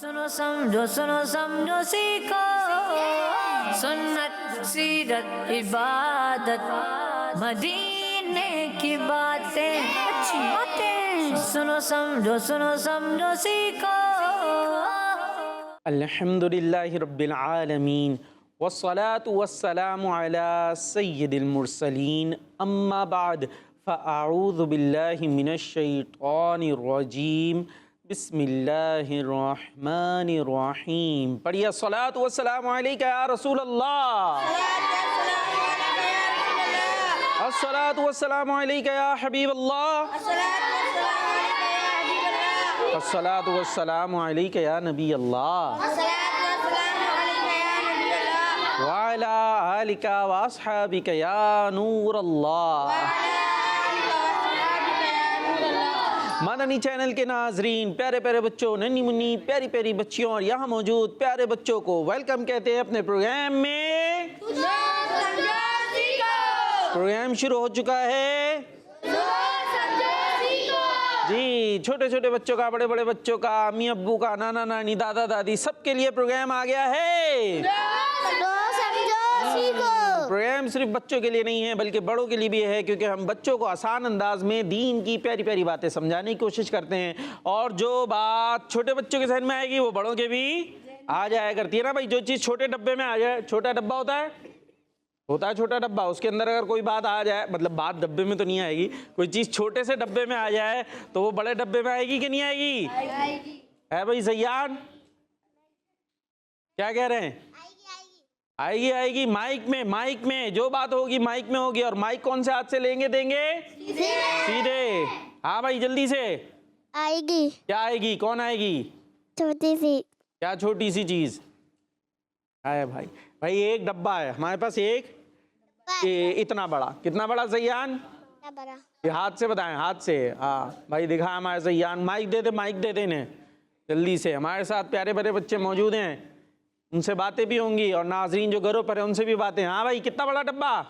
सुनो समझो सीखो सुन्नत सीरत इबादत मदीने की बातें अच्छी बातें सुनो समझो सीखो। अल्हम्दुलिल्लाहि रब्बिल आलमीन वस्सलातु वस्सलामु अला सय्यिदिल मुरसलीन अम्मा बाद फ़अऊज़ु बिल्लाहि मिनश शैतानिर रजीम बिस्मिल्लाहिर रहमानिर रहीम। पढ़िए अस्सलातु वस्सलामु अलैका या रसूल अल्लाह, अस्सलातु वस्सलामु अलैका या हबीब अल्लाह, अस्सलातु वस्सलामु अलैका या नबी अल्लाह व अला आलिका व अस्हाबिका या नूर अल्लाह। मदनी चैनल के नाजरीन, प्यारे प्यारे बच्चों, नन्ही मुन्नी प्यारी प्यारी बच्चियों और यहाँ मौजूद प्यारे बच्चों को वेलकम कहते हैं अपने प्रोग्राम में। प्रोग्राम शुरू हो चुका है जी। छोटे छोटे बच्चों का, बड़े बड़े बच्चों का, अम्मी अब्बू का, नाना नानी, दादा दादी, सबके लिए प्रोग्राम आ गया है। प्रोग्राम सिर्फ बच्चों के लिए नहीं है बल्कि बड़ों के लिए भी है, क्योंकि हम बच्चों को आसान अंदाज में दीन की प्यारी प्यारी बातें समझाने की कोशिश करते हैं। और जो बात छोटे बच्चों के समझ में आएगी वो बड़ों के भी आ जाया करती है ना भाई। जो चीज़ छोटे डब्बे में आ जाए, छोटा डब्बा होता है छोटा डब्बा, उसके अंदर अगर कोई बात आ जाए, मतलब बात डब्बे में तो नहीं आएगी, कोई चीज़ छोटे से डब्बे में आ जाए तो वो बड़े डब्बे में आएगी कि नहीं आएगी? है भाई सयान, क्या कह रहे हैं? आएगी आएगी। माइक में जो बात होगी माइक में होगी। और माइक कौन से हाथ से लेंगे देंगे? सीधे। हाँ भाई जल्दी से। आएगी। क्या आएगी? कौन आएगी? छोटी सी। क्या छोटी सी चीज है भाई? भाई एक डब्बा है हमारे पास, एक इतना बड़ा। कितना बड़ा सयान? बड़ा। ये हाथ से बताएं, हाथ से। हाँ भाई दिखा हमारे सयान। माइक दे दे इन्हें जल्दी से। हमारे साथ प्यारे बड़े बच्चे मौजूद हैं, उनसे बातें भी होंगी और नाजरीन जो घरों पर है उनसे भी बातें। हाँ भाई कितना बड़ा डब्बा?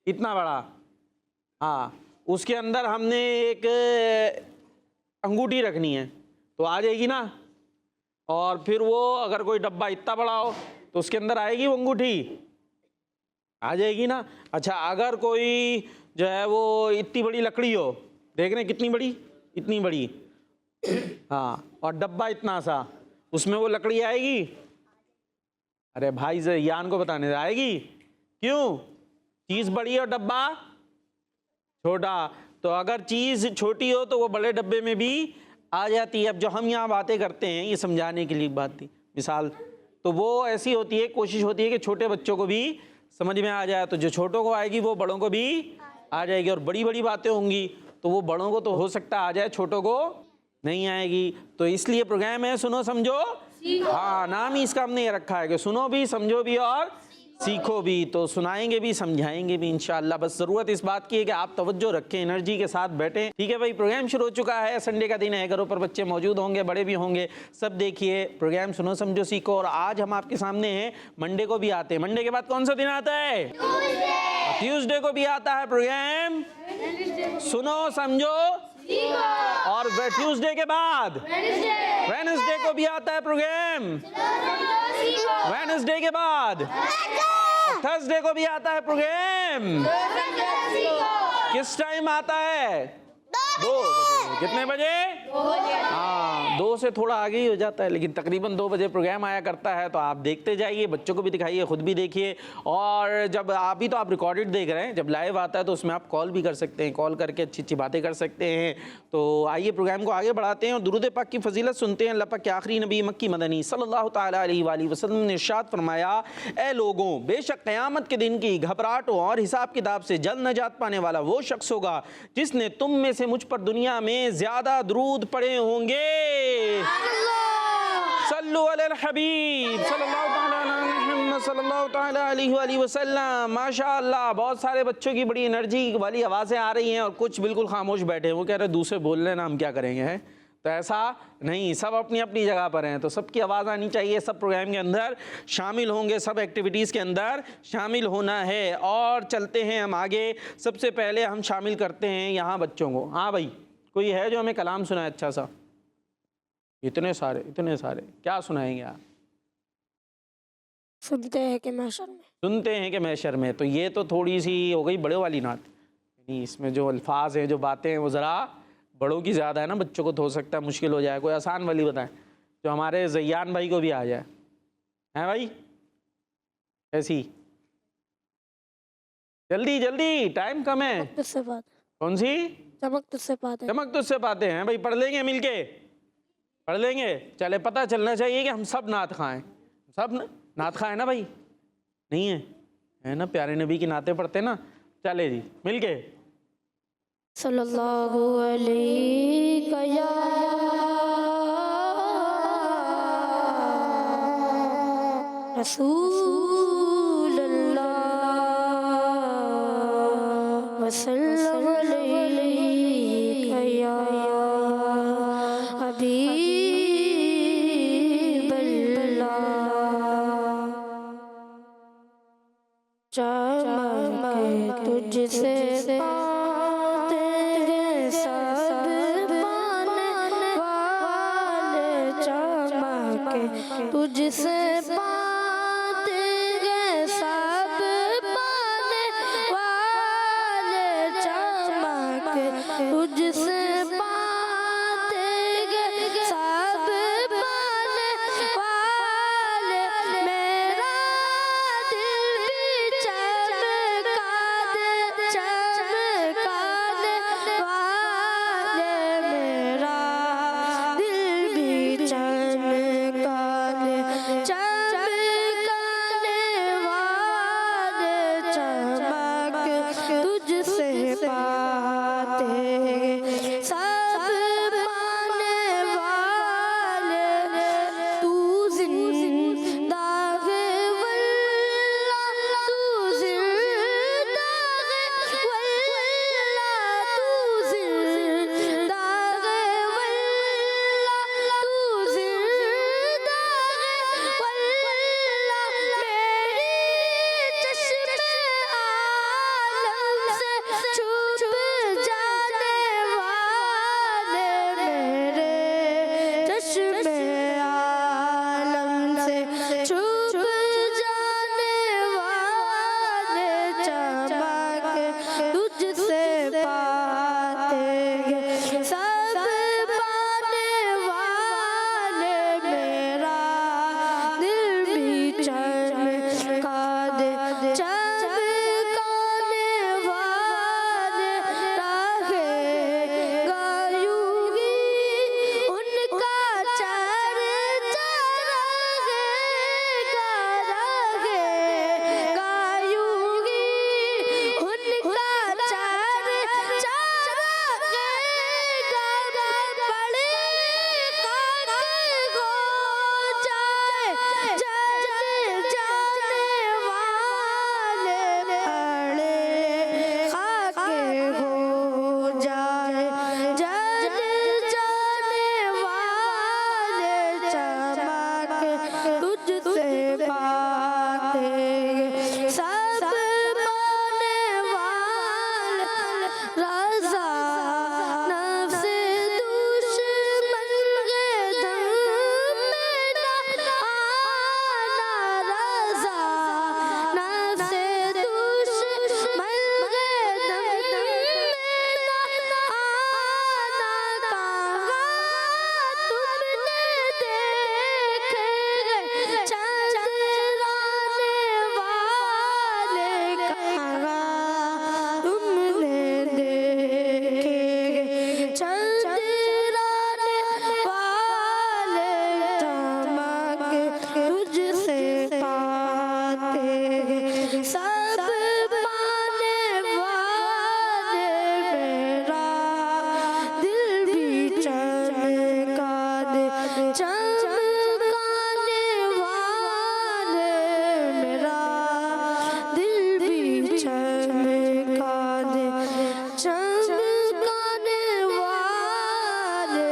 इतना बड़ा। हाँ उसके अंदर हमने एक अंगूठी रखनी है तो आ जाएगी ना। और फिर वो अगर कोई डब्बा इतना बड़ा हो तो उसके अंदर आएगी वो अंगूठी, आ जाएगी ना। अच्छा अगर कोई जो है वो इतनी बड़ी लकड़ी हो, देख रहे हैं कितनी बड़ी? इतनी बड़ी। हाँ और डब्बा इतना सा, उसमें वो लकड़ी आएगी? अरे भाई यान को बताने दे, आएगी? क्यों? चीज़ बड़ी और डब्बा छोटा। तो अगर चीज़ छोटी हो तो वो बड़े डब्बे में भी आ जाती है। अब जो हम यहाँ बातें करते हैं ये समझाने के लिए बात थी, मिसाल तो वो ऐसी होती है, कोशिश होती है कि छोटे बच्चों को भी समझ में आ जाए। तो जो छोटों को आएगी वो बड़ों को भी आ जाएगी। और बड़ी बड़ी बातें होंगी तो वो बड़ों को तो हो सकता आ जाए, छोटों को नहीं आएगी। तो इसलिए प्रोग्राम है सुनो समझो। हाँ नाम ही इसका हमने ये रखा है कि सुनो भी, समझो भी और सीखो भी। तो सुनाएंगे भी, समझाएंगे भी इंशाअल्लाह। बस ज़रूरत इस बात की है कि आप तवज्जो रखें, एनर्जी के साथ बैठें। ठीक है भाई, प्रोग्राम शुरू हो चुका है। संडे का दिन है, घरों पर बच्चे मौजूद होंगे, बड़े भी होंगे, सब देखिए प्रोग्राम सुनो समझो सीखो। और आज हम आपके सामने हैं, मंडे को भी आते हैं। मंडे के बाद कौन सा दिन आता है? ट्यूसडे को भी आता है प्रोग्राम सुनो समझो। और ट्यूसडे के बाद वेडनेसडे को भी आता है प्रोग्राम। वेडनेसडे के बाद थर्सडे को भी आता है प्रोग्राम। किस टाइम आता है? 2 बजे। कितने बजे? 2 बजे। हाँ 2 से थोड़ा आगे ही हो जाता है, लेकिन तकरीबन 2 बजे प्रोग्राम आया करता है। तो आप देखते जाइए, बच्चों को भी दिखाइए, खुद भी देखिए। और जब अभी तो आप रिकॉर्डेड देख रहे हैं, जब लाइव आता है तो उसमें आप कॉल भी कर सकते हैं, कॉल करके अच्छी अच्छी बातें कर सकते हैं। तो आइए प्रोग्राम को आगे बढ़ाते हैं और दुरूद पाक की फजीलत सुनते हैं। अल्लाह पाक के आखिरी नबी मक्की मदनी सल्लल्लाहु तआला अलैहि वसल्लम ने इरशाद फरमाया, ए लोगों, बेशक क़यामत के दिन की घबराहटों और हिसाब किताब से जल्द नजात पाने वाला वो शख्स होगा जिसने तुम में से मुझ पर दुनिया में ज्यादा दुरूद पढ़े होंगे। सल्लु अलल हबीब सल्लल्लाहु तआला अलैहि वसल्लम। माशाअल्लाह, बहुत सारे बच्चों की बड़ी एनर्जी वाली आवाज़ें आ रही हैं और कुछ बिल्कुल खामोश बैठे हैं। वो कह रहे हैं दूसरे बोल रहे ना, हम क्या करेंगे? हैं तो ऐसा नहीं, सब अपनी अपनी जगह पर हैं, तो सबकी आवाज़ आनी चाहिए। सब प्रोग्राम के अंदर शामिल होंगे, सब एक्टिविटीज़ के अंदर शामिल होना है। और चलते हैं हम आगे। सबसे पहले हम शामिल करते हैं यहाँ बच्चों को। हाँ भाई, कोई है जो हमें कलाम सुनाए अच्छा सा? इतने सारे क्या सुनाएंगे आप? सुनते हैं कि महशर में। सुनते हैं कि महशर में, तो ये तो थोड़ी सी हो गई बड़ों वाली नात, यानी इसमें जो अल्फाज हैं, जो बातें हैं, वो ज़रा बड़ों की ज़्यादा है ना, बच्चों को तो हो सकता है मुश्किल हो जाए। कोई आसान वाली बताएं जो हमारे ज़ैयान भाई को भी आ जाए। हैं भाई? ऐसी जल्दी जल्दी, टाइम कम है। तुझसे बात, कौन सी? चमक तुझसे बात है। चमक तुझसे पाते हैं भाई, पढ़ लेंगे मिलके, पढ़ लेंगे। चले, पता चलना चाहिए कि हम सब नात खाएं, सब नात खाएं ना भाई, नहीं है ना? प्यारे नबी की नाते पढ़ते ना। चले जी मिलके। सल्लल्लाहु अलैहि या रसूल अल्लाह वसल्लम अलैहि या हबीब अल्लाह। चमक तुझसे पाते सब पाने वाले, चमक तुझसे पाते सब पाने वाले, चमक तुझसे पाते सब पाने वाले, मेरा दिल भी चमका दे चमकाने वाले, मेरा दिल भी चमकाने चमकाने वाले, चमक तुझसे पाते सब पाने वाले। तू जिंदा है वल्लाह, तू जिंदा है वल्लाह, तू जिंदा है वल्लाह, तू जिंदा है वल्लाह, मेरी चश्मे आलम से छुप जाने वाले, मेरे चश्मे आलम से छुप जाने वाले, चमक तुझसे पाते सब पाने वाले, मेरा दिल भी चमका दे चमकाने वाले, रहेगा यूंही उनका चर्चा, रहेगा यूंही उनका चर्चा, रहेगा बड़े खाक हो जाए जल जाने वाले, बड़े खाक हो जाए जल जाने वाले, चमक तुझसे पाते सब पाने वाले, रज़ा नफ्से दुश्मन के दम में ना आना, रज़ा नफ्से दुश्मन के दम में ना आना, कहा तुमने देखे चंद्राने वाले, कहा तुमने देखे चंद्राने वाले, चमक तुझसे पाते सब पाने वाले, मेरा दिल भी चमका दे चमकाने वाले, मेरा दिल भी चमका दे चमकाने वाले।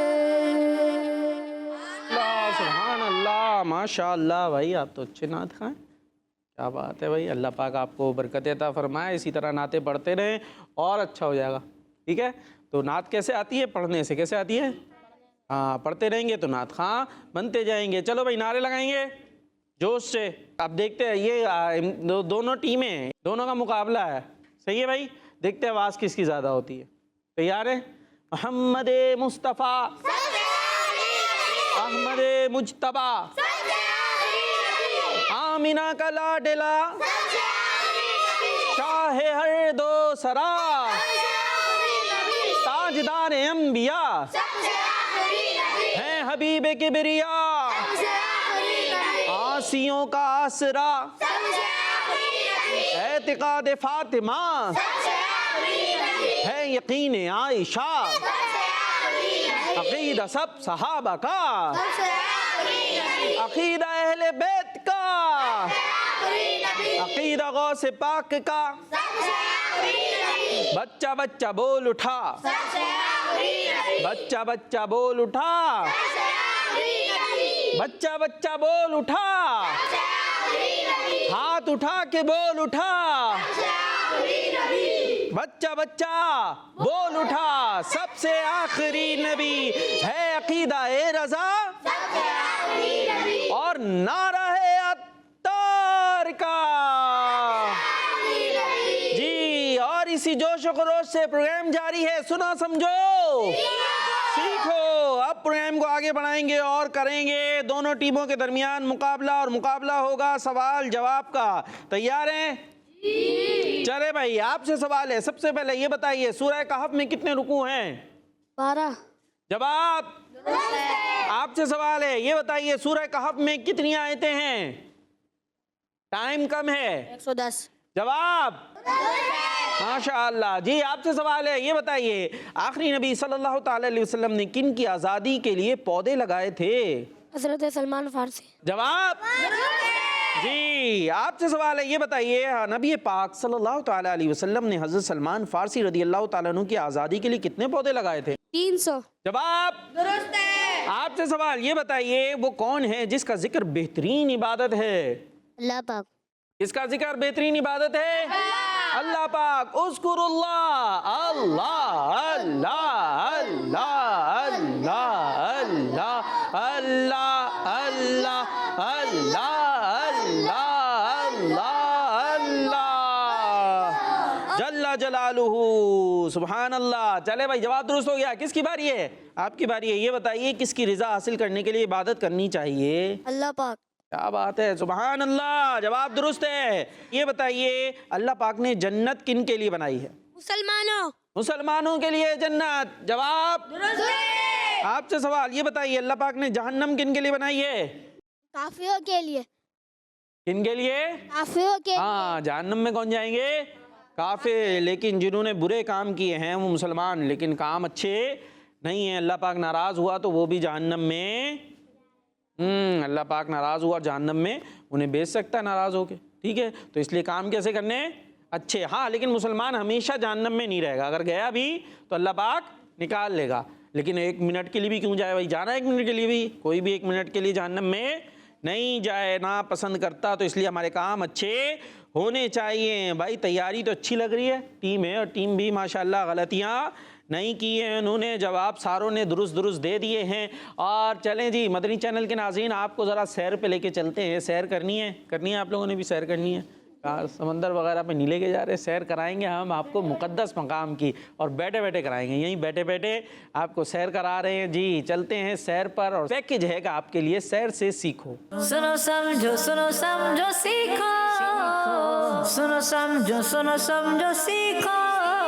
अल्लाह सुभान अल्लाह, माशाअल्लाह भाई, आप तो अच्छे नात खाएं। क्या बात है भाई, अल्लाह पाक आपको बरकत अता फरमाए, इसी तरह नाते पढ़ते रहें और अच्छा हो जाएगा। ठीक है, तो नात कैसे आती है? पढ़ने से। कैसे आती है? हाँ, पढ़ते रहेंगे तो नात खां बनते जाएंगे। चलो भाई नारे लगाएंगे जोश से। अब देखते हैं ये दोनों टीमें, दोनों का मुकाबला है। सही है भाई, देखते हैं आवाज़ किसकी ज़्यादा होती है। तैयार है? मोहम्मद मुस्तफ़ा अहमद मुजतबा आमिना का लाडला शाह हर दो सरा ताजदार अंबिया हैं हबीब किबरिया आसियों का आसरा एतिकाद फातिमा है यकीन आयशा अकीदा सब सहाबा का अकीदा अहले बैत का अकीदा गौसे पाक का। बच्चा बच्चा बोल उठा, बच्चा बच्चा बोल उठा, बच्चा बच्चा बोल उठा, हाथ उठा के बोल उठा, बच्चा बच्चा बोल उठा, सबसे आखिरी नबी है अकीदा ए रजा और नारा है अत्तार का। जी, और इसी जोश और खरोश से प्रोग्राम जारी है। सुना समझो सीखो। अब प्रोग्राम को आगे बढ़ाएंगे और करेंगे दोनों टीमों के दरमियान मुकाबला, और मुकाबला होगा सवाल जवाब का। तैयार हैं? चले भाई, आपसे सवाल है। सबसे पहले ये बताइए, सूरह कहफ में कितने रुकू हैं? 12। जवाब। आपसे सवाल है, ये बताइए सूरह कहफ में कितनी आयतें हैं? टाइम कम है। 110। जवाब। माशाअल्लाह। जी, आपसे सवाल है, ये बताइए आखिरी नबी सल्लल्लाहु ताला अलैहि वसल्लम ने किन की आज़ादी के लिए पौधे लगाए थे? हजरत सलमान फारसी। जवाब। जी, आपसे सवाल है, ये बताइए नबी पाक सल्लल्लाहु ताला अलैहि वसल्लम ने हजरत सलमान फारसी रदी अल्लाह ताला अन्हु की आज़ादी के लिए कितने पौधे लगाए थे? 300। जवाब। दुरुस्त है। आपसे सवाल, ये बताइए वो कौन है जिसका जिक्र बेहतरीन इबादत है? अल्लाह पाक। किसका जिक्र बेहतरीन इबादत है? अल्लाह पाक। उज़्कुरुल्लाह, अल्लाह अल्लाह अल्लाह अल्लाह अल्लाह अल्लाह अल्लाह अल्लाह अल्लाह अल्लाह अल्लाह जल्ला जलालुहु, सुभान अल्लाह। चले भाई, जवाब दुरुस्त हो गया। किसकी बारी है? आपकी बारी है। ये बताइए किसकी रिजा हासिल करने के लिए इबादत करनी चाहिए? अल्लाह पाक। क्या बात है, सुभान अल्लाह। जवाब दुरुस्त है। ये बताइए अल्लाह पाक ने जन्नत किन के लिए बनाई है? मुसलमानों। मुसलमानों के लिए जन्नत। जवाब दुरुस्त है। आपसे सवाल, ये बताइए अल्लाह पाक ने जहन्नम किन के लिए बनाई है? काफिरों के लिए। किन के लिए? काफिरों के। हाँ, जहन्नम में कौन जाएंगे? काफिर। लेकिन जिन्होंने बुरे काम किए हैं वो मुसलमान, लेकिन काम अच्छे नहीं है, अल्लाह पाक नाराज हुआ तो वो भी जहन्नम में, अल्लाह पाक नाराज हुआ जहन्नम में उन्हें भेज सकता है नाराज होके। ठीक है, तो इसलिए काम कैसे करने? अच्छे। हाँ, लेकिन मुसलमान हमेशा जहन्नम में नहीं रहेगा, अगर गया भी तो अल्लाह पाक निकाल लेगा। लेकिन 1 मिनट के लिए भी क्यों जाए भाई? जाना 1 मिनट के लिए भी, कोई भी 1 मिनट के लिए जहन्नम में नहीं जाए, ना पसंद करता। तो इसलिए हमारे काम अच्छे होने चाहिए। भाई तैयारी तो अच्छी लग रही है, टीम है और टीम भी माशाल्लाह गलतियाँ नहीं की हैं, उन्होंने जवाब सारों ने दुरुस्त दुरुस्त दे दिए हैं। और चलें जी, मदनी चैनल के नाज़रीन, आपको ज़रा सैर पे लेके चलते हैं। सैर करनी है आप लोगों ने भी सैर करनी है। समंदर वगैरह पे नहीं लेके जा रहे, सैर कराएंगे हम आपको मुक़द्दस मकाम की, और बैठे बैठे कराएंगे, यहीं बैठे बैठे आपको सैर करा रहे हैं। जी, चलते हैं सैर पर, और पैकेज है आपके लिए सैर से सीखो। सुनो समझो सीखो, सुनो समझो सीखो।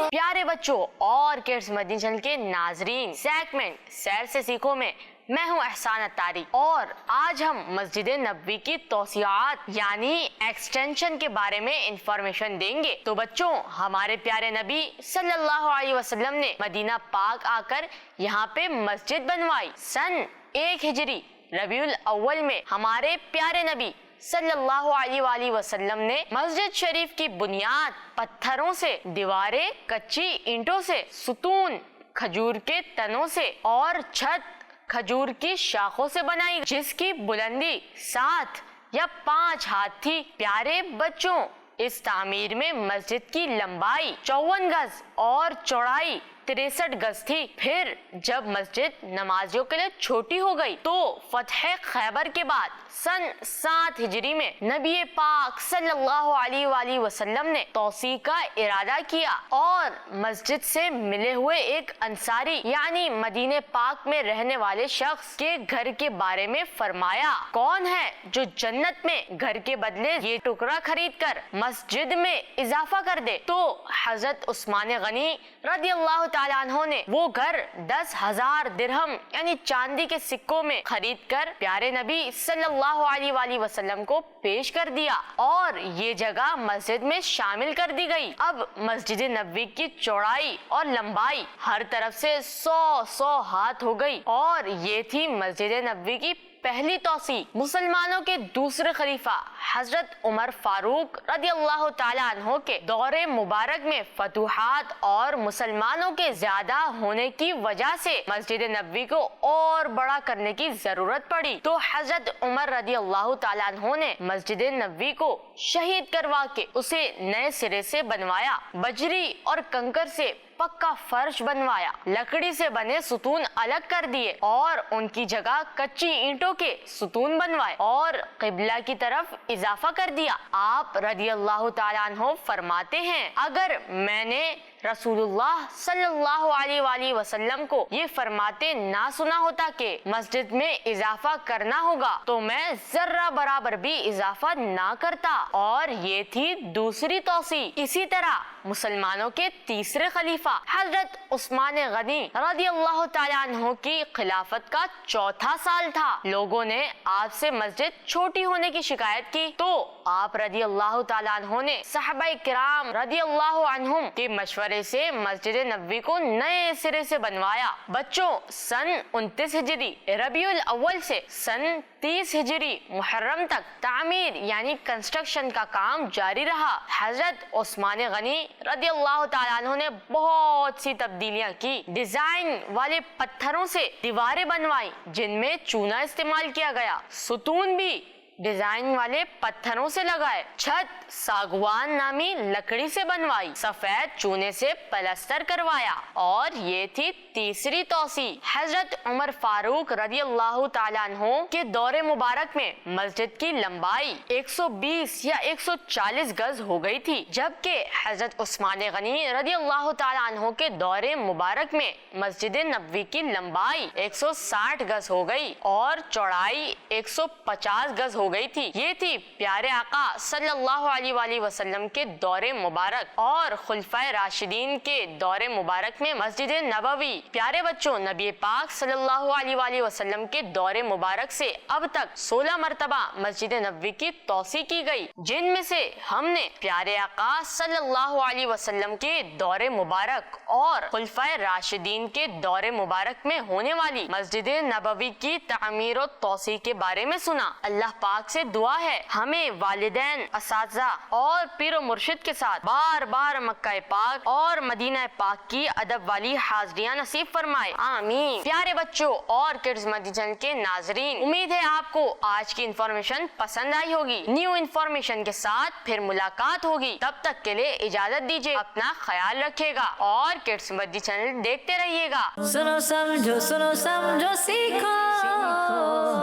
प्यारे बच्चों और किड्स मदनी चैनल के नाजरीन, सेगमेंट सैर से सीखो में मैं हूं एहसान अत्तारी, और आज हम मस्जिद नबवी की तौसीआत यानी एक्सटेंशन के बारे में इंफॉर्मेशन देंगे। तो बच्चों, हमारे प्यारे नबी सल्लल्लाहु अलैहि वसल्लम ने मदीना पाक आकर यहाँ पे मस्जिद बनवाई। सन 1 हिजरी रबीउल अव्वल में हमारे प्यारे नबी सल्लल्लाहु अलैहि वसल्लम ने मस्जिद शरीफ की बुनियाद पत्थरों से, दीवारें कच्ची ईंटों से, सुतून खजूर के तनों से और छत खजूर की शाखों से बनाई, जिसकी बुलंदी 7 या 5 हाथ थी। प्यारे बच्चों, इस तामीर में मस्जिद की लंबाई 54 गज और चौड़ाई 63 गज थी। फिर जब मस्जिद नमाजियों के लिए छोटी हो गई तो फतह खैबर के बाद सन 7 हिजरी में नबी पाक सल्लल्लाहु अलैहि वसल्लम ने तौसी का इरादा किया और मस्जिद से मिले हुए एक अंसारी यानी मदीने पाक में रहने वाले शख्स के घर के बारे में फरमाया, कौन है जो जन्नत में घर के बदले ये टुकड़ा खरीद कर मस्जिद में इजाफा कर दे। तो हजरत उस्मान गनी रदियल्लाहु ताला अन्हु ने वो घर 10,000 दिरहम यानी चांदी के सिक्कों में खरीद कर प्यारे नबी सल्लल्लाहु अलैहि वसल्लम को पेश कर दिया और ये जगह मस्जिद में शामिल कर दी गई। अब मस्जिद नबवी की चौड़ाई और लंबाई हर तरफ से 100 हाथ हो गई और ये थी मस्जिद नबवी की पहली तौसी। मुसलमानों के दूसरे खलीफा हजरत उमर फारूक रदियल्लाहु ताला अन्हो के दौरे मुबारक में फतूहात और मुसलमानों के ज्यादा होने की वजह से मस्जिद नबवी को और बड़ा करने की जरूरत पड़ी। तो हजरत उमर रदियल्लाहु ताला अन्हो ने मस्जिद नबवी को शहीद करवा के उसे नए सिरे से बनवाया। बजरी और कंकर से पक्का फर्श बनवाया, लकड़ी से बने सुतून अलग कर दिए और उनकी जगह कच्ची ईंटों के सुतून बनवाए और किबला की तरफ इजाफा कर दिया। आप रदियल्लाहु ताला अन्हु फरमाते हैं, अगर मैंने रसूलुल्लाह सल्लल्लाहु अलैहि वसल्लम को ये फरमाते ना सुना होता कि मस्जिद में इजाफा करना होगा तो मैं जर्रा बराबर भी इजाफा ना करता। और ये थी दूसरी तौसी। इसी तरह मुसलमानों के तीसरे खलीफा हजरत उस्मान गनी रदियल्लाहु ताला अन्हु की खिलाफत का चौथा साल था। लोगों ने आपसे मस्जिद छोटी होने की शिकायत की तो आप रदियल्लाहु ताला अन्हु ने सहाबाए किराम रदियल्लाहु अन्हुम के मशवरे से मस्जिद नबवी को नए सिरे से बनवाया। बच्चों, सन 29 हिजरी रबीउल अव्वल से सन 30 हिजरी मुहर्रम तक तामीर यानी कंस्ट्रक्शन का काम जारी रहा। हजरत उस्मान गनी रदियल्लाहु ताला अन्हु ने बहुत सी तब्दीलियां की। डिजाइन वाले पत्थरों से दीवारें बनवाई जिनमें चूना इस्तेमाल किया गया। सुतून भी डिजाइन वाले पत्थरों से लगाए। छत सागवान नामी लकड़ी से बनवाई। सफेद चूने से प्लास्टर करवाया। और ये थी तीसरी तौसी। हजरत उमर फारूक रदियल्लाहु ताला अन्हु के दौरे मुबारक में मस्जिद की लंबाई 120 या 140 गज हो गई थी, जबकि हजरत उस्मान गनी रदियल्लाहु ताला अन्हु के दौरे मुबारक में मस्जिद नबवी की लंबाई 160 गज हो गई और चौड़ाई 150 गज हो गई थी। ये थी प्यारे आका सल्लल्लाहु अलैहि वसल्लम के दौरे मुबारक और खुलफाए राशिदीन के दौरे मुबारक में मस्जिद नबवी। प्यारे बच्चों, नबी पाक सल्लल्लाहु अलैहि वसल्लम के दौरे मुबारक से अब तक 16 मरतबा मस्जिद नबवी की तौसी की गई, जिनमें से हमने प्यारे आका सल्लल्लाहु अलैहि वसल्लम के दौरे मुबारक और खुलफाए राशिदीन के दौरे मुबारक में होने वाली मस्जिद नबवी की तामीर और तौसी के बारे में सुना। अल्लाह पाक से दुआ है हमें वालिदैन, असातिज़ा और पीर मुर्शिद के साथ बार बार मक्का पाक और मदीना पाक की अदब वाली हाज़रियां नसीब फरमाए, आमीन। प्यारे बच्चों और किड्स मदनी चैनल के नाजरीन, उम्मीद है आपको आज की इन्फॉर्मेशन पसंद आई होगी। न्यू इन्फॉर्मेशन के साथ फिर मुलाकात होगी। तब तक के लिए इजाजत दीजिए। अपना ख्याल रखिएगा और किड्स मदनी चैनल देखते रहिएगा। सुनो समझो सीखो,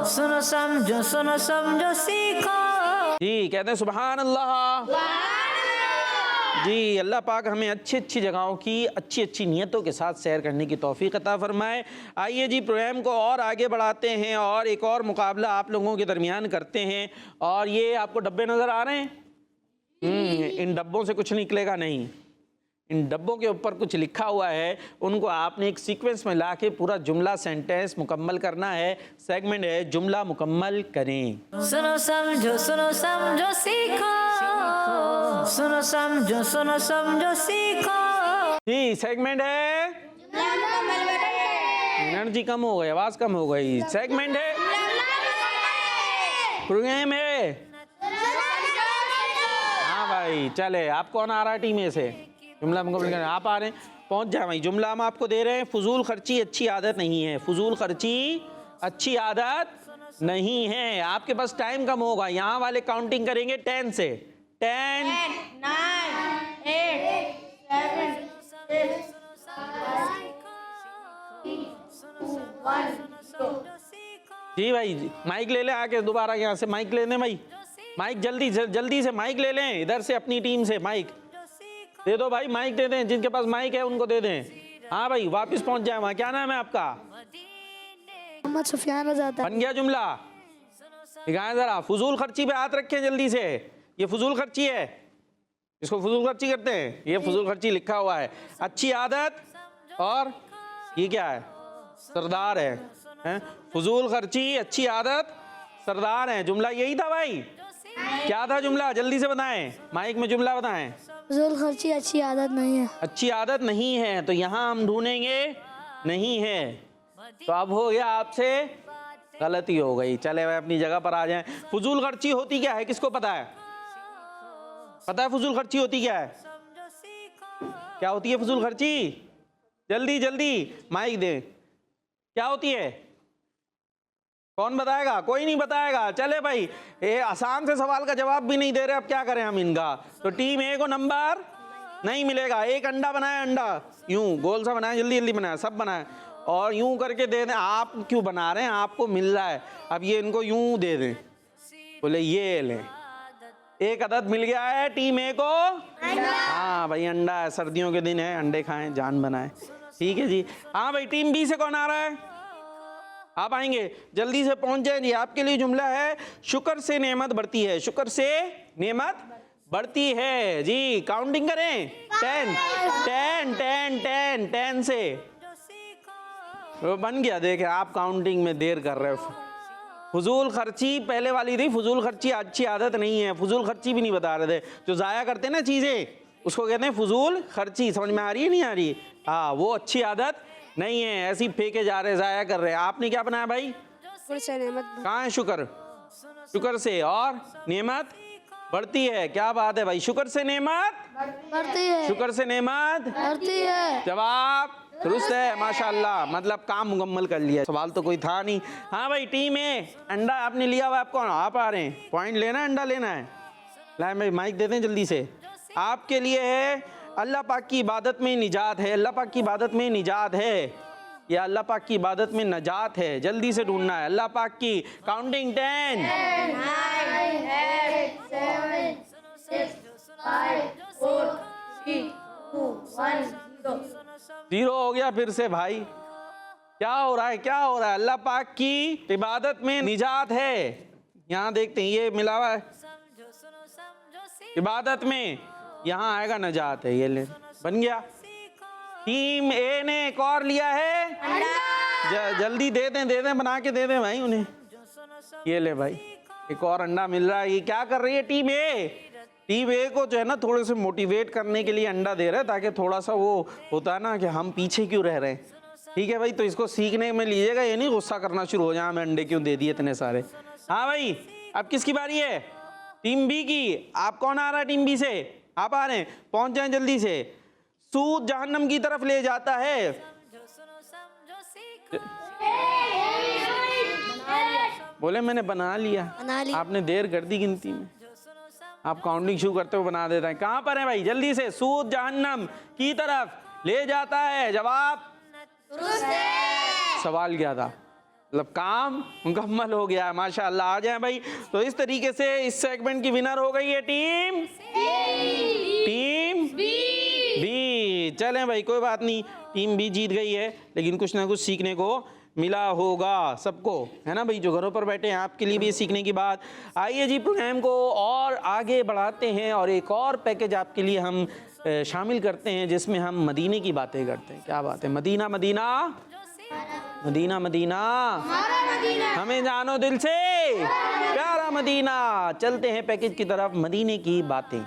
सुनो समझो सीखो। जी कहते हैं सुभान अल्लाह। जी अल्लाह पाक हमें अच्छी अच्छी जगहों की अच्छी अच्छी नीयतों के साथ सैर करने की तौफीक अता फरमाए। आइए जी प्रोग्राम को और आगे बढ़ाते हैं और एक और मुकाबला आप लोगों के दरमियान करते हैं। और ये आपको डब्बे नज़र आ रहे हैं? इन डब्बों से कुछ निकलेगा नहीं। इन डब्बों के ऊपर कुछ लिखा हुआ है, उनको आपने एक सीक्वेंस में ला के पूरा जुमला सेंटेंस मुकम्मल करना है। सेगमेंट है जुमला मुकम्मल करें। सुनो समझो सीखो, सुनो समझो सीखो। जी सेगमेंट है, एनर्जी कम हो गई, आवाज कम हो गई। सेगमेंट है, प्रोग्राम है। हाँ भाई चले, आप कौन आ रहा है टीम में से? जुमला मुकम्मल करना आप आ रहे हैं, पहुंच जाए भाई। जुमला हम आपको दे रहे हैं, फजूल खर्ची अच्छी आदत नहीं है। फजूल खर्ची अच्छी आदत नहीं है। आपके पास टाइम कम होगा, यहाँ वाले काउंटिंग करेंगे 10 से। 10 9 8 7 6 जी भाई, माइक ले ले आके दोबारा, यहाँ से माइक ले लें भाई, माइक जल्दी से माइक ले लें, इधर से अपनी टीम से माइक दे दो भाई, माइक दे दें, जिनके पास माइक है उनको दे दें। हाँ भाई, वापस पहुंच जाए वहाँ। क्या नाम है आपका? मोहम्मद सुफियान रज़ा। बन गया जुमला? दिखाएं जरा, फजूल खर्ची पे हाथ रखें जल्दी से। ये फजूल खर्ची है, इसको फजूल खर्ची करते हैं, ये फजूल खर्ची लिखा हुआ है। अच्छी आदत, और ये क्या है? सरदार है? फजूल खर्ची, अच्छी आदत, सरदार है। जुमला यही था भाई? क्या था जुमला? जल्दी से बताएं, माइक में जुमला बताएं। फजूल खर्ची अच्छी आदत नहीं है। अच्छी आदत नहीं है, तो यहाँ हम ढूंढेंगे नहीं है। तो अब हो गया आपसे गलती हो गई। चले भाई अपनी जगह पर आ जाएं। फजूल खर्ची होती क्या है, किसको पता है? पता है फजूल खर्ची होती क्या है? क्या होती है फजूल खर्ची? जल्दी जल्दी माइक दे। क्या होती है? कौन बताएगा? कोई नहीं बताएगा। चले भाई, ये आसान से सवाल का जवाब भी नहीं दे रहे, अब क्या करें हम इनका। तो टीम ए को नंबर नहीं मिलेगा। एक अंडा बनाए, अंडा यूं गोल सा बनाए, जल्दी जल्दी बनाए, सब बनाए और यूं करके दे दें। आप क्यों बना रहे हैं? आपको मिल रहा है, अब ये इनको यूं दे दें। बोले ये लें, एक अदद मिल गया है टीम ए को। हाँ भाई, अंडा है, सर्दियों के दिन है, अंडे खाएं, जान बनाए। ठीक है जी। हाँ भाई, टीम बी से कौन आ रहा है? आप आएंगे, जल्दी से पहुंच जाए जी। आपके लिए जुमला है, शुक्र से नेमत बढ़ती है। शुक्र से नेमत बढ़ती है जी। काउंटिंग करें, 10 10 10 10 10 से बन गया। देखें, आप काउंटिंग में देर कर रहे हो। फजूल खर्ची पहले वाली थी, फजूल खर्ची अच्छी आदत नहीं है। फजूल खर्ची भी नहीं बता रहे थे, जो ज़ाया करते हैं ना चीज़ें, उसको कहते हैं फजूल खर्ची। समझ में आ रही है नहीं आ रही? हाँ, वो अच्छी आदत नहीं है, ऐसी फेंके जा रहे, ज़ाया कर रहे हैं। आपने क्या बनाया भाई? शुक्र से नेमत। कहाँ है शुक्र? शुक्र से और नेमत बढ़ती है। क्या बात है भाई, शुक्र से नेमत बढ़ती है। शुक्र से नेमत बढ़ती है। जवाब दुरुस्त है, माशाल्लाह। मतलब काम मुकम्मल कर लिया, सवाल तो कोई था नहीं। हाँ भाई, टीम ए, अंडा आपने लिया हुआ, आप कौन? आप आ रहे हैं, पॉइंट लेना है, अंडा लेना है। लाए भाई, माइक दे दें जल्दी से। आपके लिए है, अल्लाह पाक की इबादत में निजात है। अल्लाह पाक की इबादत में निजात है, या अल्लाह पाक की इबादत में नजात है। जल्दी से ढूंढना है। अल्लाह पाक की काउंटिंग 10 0 हो गया फिर से भाई। क्या हो रहा है, क्या हो रहा है? अल्लाह पाक की इबादत में निजात है। यहाँ देखते हैं, ये मिला हुआ है इबादत में, यहाँ आएगा नजात है। ये ले, बन गया। टीम ए ने एक और लिया है, जल्दी दे दें, बना के दे दें भाई उन्हें। ये ले भाई, एक और अंडा मिल रहा है। ये क्या कर रही है टीम ए? टीम ए को जो है ना, थोड़े से मोटिवेट करने के लिए अंडा दे रहा है, ताकि थोड़ा सा वो होता है ना कि हम पीछे क्यों रह रहे हैं। ठीक है भाई, तो इसको सीखने में लीजिएगा, ये नहीं गुस्सा करना शुरू हो जाए, हमें अंडे क्यों दे दिए इतने सारे। हाँ भाई, अब किसकी बारी है? टीम बी की। आप कौन आ रहा है टीम बी से? आप आ रहे हैं, पहुंच जाएं जल्दी से। सूद जहन्नम की तरफ ले जाता है। बोले मैंने बना लिया, आपने देर कर दी गिनती में। आप काउंटिंग शुरू करते हो, बना देता है। कहाँ पर है भाई? जल्दी से। सूद जहन्नम की तरफ ले जाता है। जवाब सवाल क्या था? मतलब काम मुकम्मल हो गया है, माशाअल्लाह। आ जाए भाई। तो इस तरीके से इस सेगमेंट की विनर हो गई है टीम बी। चलें भाई, कोई बात नहीं, टीम बी जीत गई है, लेकिन कुछ ना कुछ सीखने को मिला होगा सबको, है ना भाई? जो घरों पर बैठे हैं, आपके लिए भी सीखने की बात। आइए जी, प्रोग्राम को और आगे बढ़ाते हैं और एक और पैकेज आपके लिए हम शामिल करते हैं, जिसमें हम मदीने की बातें करते हैं। क्या बात है? मदीना मदीना मदीना मदीना, हमें जानो दिल से प्यारा मदीना। चलते हैं पैकेज की तरफ, मदीने की बातें।